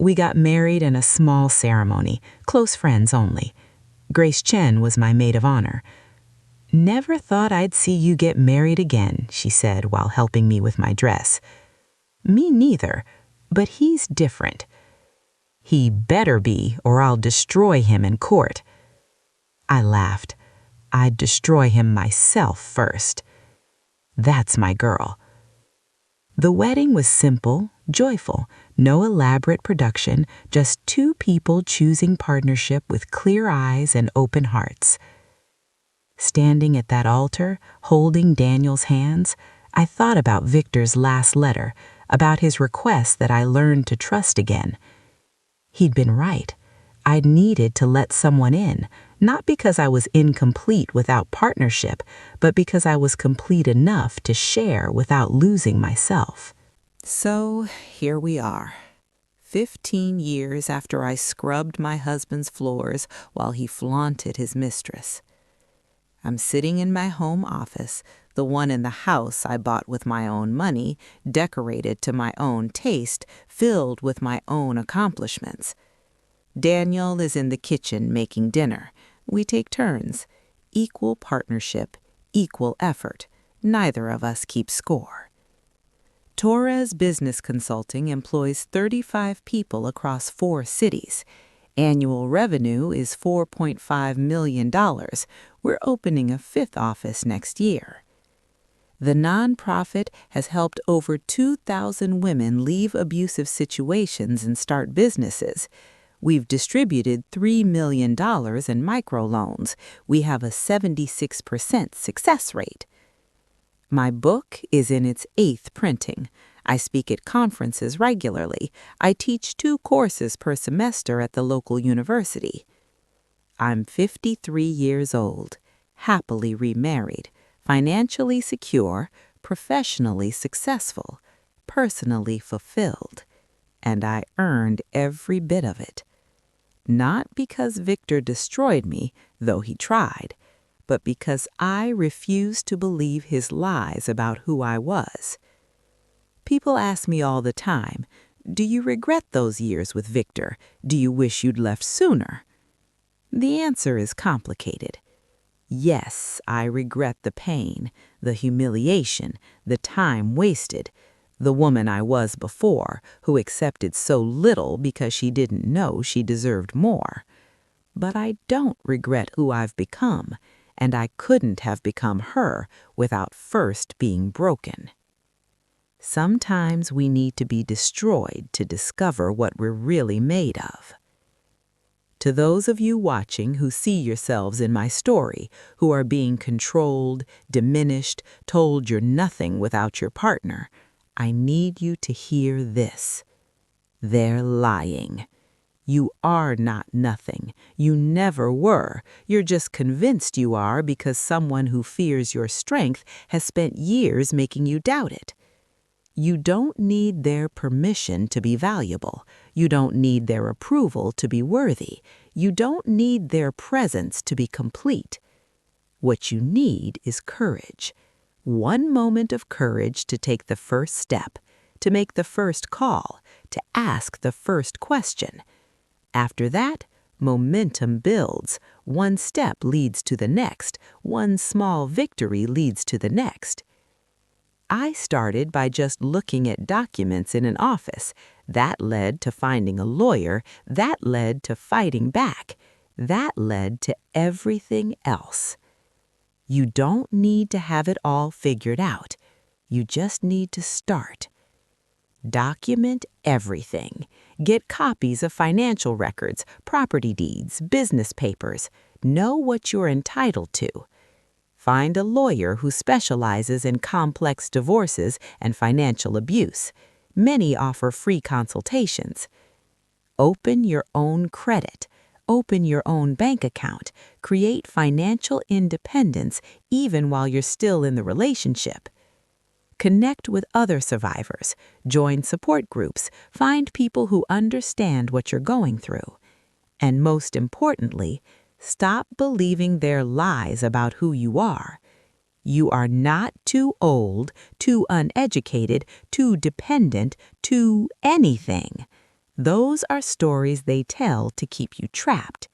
We got married in a small ceremony, close friends only. Grace Chen was my maid of honor. "Never thought I'd see you get married again," she said while helping me with my dress. "Me neither, but he's different." "He better be, or I'll destroy him in court." I laughed. "I'd destroy him myself first." That's my girl. The wedding was simple, joyful, no elaborate production, just 2 people choosing partnership with clear eyes and open hearts. Standing at that altar, holding Daniel's hands, I thought about Victor's last letter, about his request that I learn to trust again. He'd been right. I'd needed to let someone in, not because I was incomplete without partnership, but because I was complete enough to share without losing myself. So here we are, 15 years after I scrubbed my husband's floors while he flaunted his mistress. I'm sitting in my home office, the one in the house I bought with my own money, decorated to my own taste, filled with my own accomplishments. Daniel is in the kitchen making dinner. We take turns. Equal partnership, equal effort. Neither of us keeps score. Torres Business Consulting employs 35 people across 4 cities. Annual revenue is $4.5 million. We're opening a 5th office next year. The nonprofit has helped over 2,000 women leave abusive situations and start businesses. We've distributed $3 million in microloans. We have a 76% success rate. My book is in its 8th printing. I speak at conferences regularly. I teach 2 courses per semester at the local university. I'm 53 years old, happily remarried, financially secure, professionally successful, personally fulfilled. And I earned every bit of it. Not because Victor destroyed me, though he tried, but because I refused to believe his lies about who I was. People ask me all the time, do you regret those years with Victor? Do you wish you'd left sooner? The answer is complicated. Yes, I regret the pain, the humiliation, the time wasted. The woman I was before, who accepted so little because she didn't know she deserved more. But I don't regret who I've become, and I couldn't have become her without first being broken. Sometimes we need to be destroyed to discover what we're really made of. To those of you watching who see yourselves in my story, who are being controlled, diminished, told you're nothing without your partner, I need you to hear this. They're lying. You are not nothing. You never were. You're just convinced you are because someone who fears your strength has spent years making you doubt it. You don't need their permission to be valuable. You don't need their approval to be worthy. You don't need their presence to be complete. What you need is courage. One moment of courage to take the first step, to make the first call, to ask the first question. After that, momentum builds. One step leads to the next. One small victory leads to the next. I started by just looking at documents in an office. That led to finding a lawyer. That led to fighting back. That led to everything else. You don't need to have it all figured out. You just need to start. Document everything. Get copies of financial records, property deeds, business papers. Know what you're entitled to. Find a lawyer who specializes in complex divorces and financial abuse. Many offer free consultations. Open your own credit. Open your own bank account. Create financial independence even while you're still in the relationship. Connect with other survivors. Join support groups. Find people who understand what you're going through. And most importantly, stop believing their lies about who you are. You are not too old, too uneducated, too dependent, too anything. Those are stories they tell to keep you trapped.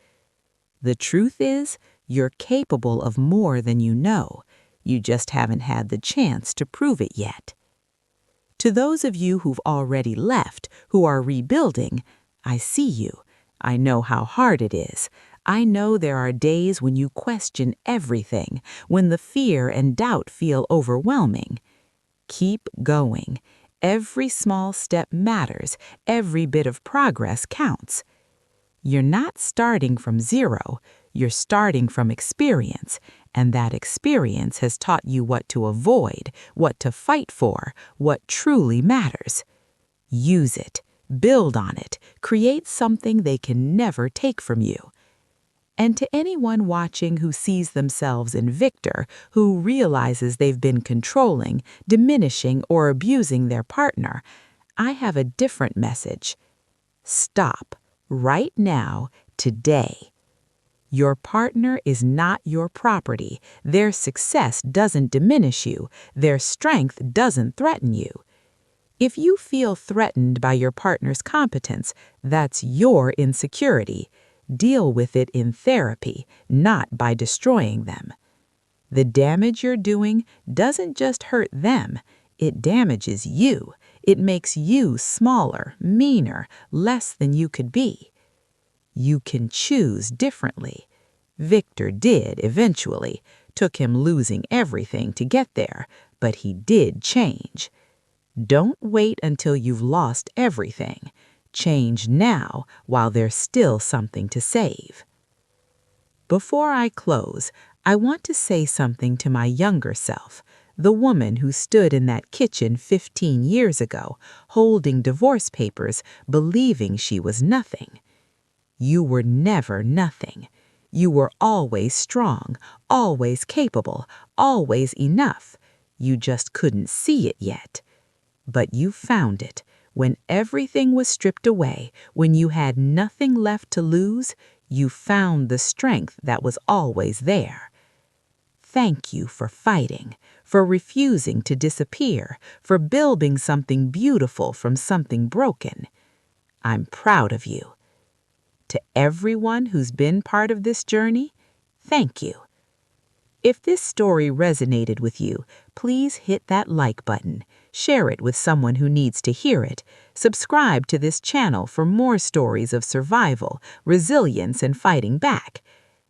The truth is, you're capable of more than you know. You just haven't had the chance to prove it yet. To those of you who've already left, who are rebuilding, I see you. I know how hard it is. I know there are days when you question everything, when the fear and doubt feel overwhelming. Keep going. Every small step matters. Every bit of progress counts. You're not starting from zero. You're starting from experience, and that experience has taught you what to avoid, what to fight for, what truly matters. Use it. Build on it. Create something they can never take from you. And to anyone watching who sees themselves in Victor, who realizes they've been controlling, diminishing, or abusing their partner, I have a different message. Stop. Right now, today. Your partner is not your property. Their success doesn't diminish you. Their strength doesn't threaten you. If you feel threatened by your partner's competence, that's your insecurity. Deal with it in therapy, not by destroying them. The damage you're doing doesn't just hurt them, it damages you. It makes you smaller, meaner, less than you could be. You can choose differently. Victor did eventually. Took him losing everything to get there, but he did change. Don't wait until you've lost everything. Change now while there's still something to save. Before I close, I want to say something to my younger self, the woman who stood in that kitchen 15 years ago, holding divorce papers, believing she was nothing. You were never nothing. You were always strong, always capable, always enough. You just couldn't see it yet. But you found it. When everything was stripped away, when you had nothing left to lose, you found the strength that was always there. Thank you for fighting, for refusing to disappear, for building something beautiful from something broken. I'm proud of you. To everyone who's been part of this journey, thank you. If this story resonated with you, please hit that like button, share it with someone who needs to hear it, subscribe to this channel for more stories of survival, resilience, and fighting back,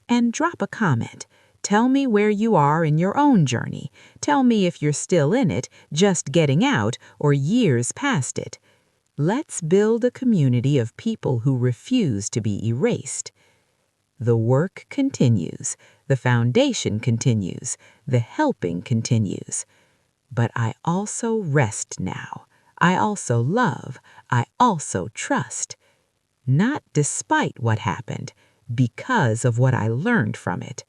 and drop a comment. Tell me where you are in your own journey. Tell me if you're still in it, just getting out, or years past it. Let's build a community of people who refuse to be erased. The work continues, the foundation continues, the helping continues. But I also rest now. I also love. I also trust. Not despite what happened, because of what I learned from it.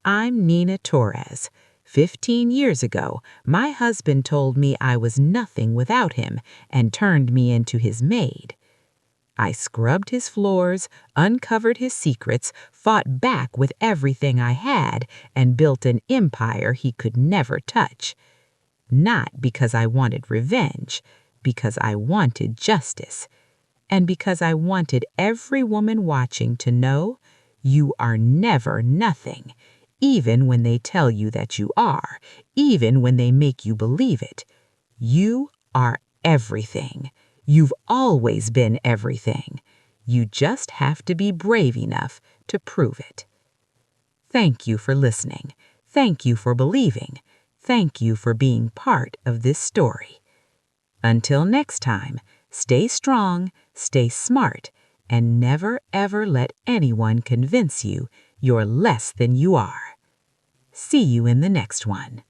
I'm Nina Torres. 15 years ago, my husband told me I was nothing without him and turned me into his maid. I scrubbed his floors, uncovered his secrets, fought back with everything I had, and built an empire he could never touch. Not because I wanted revenge, because I wanted justice. And because I wanted every woman watching to know you are never nothing, even when they tell you that you are, even when they make you believe it. You are everything. You've always been everything. You just have to be brave enough to prove it. Thank you for listening. Thank you for believing. Thank you for being part of this story. Until next time, stay strong, stay smart, and never ever let anyone convince you you're less than you are. See you in the next one.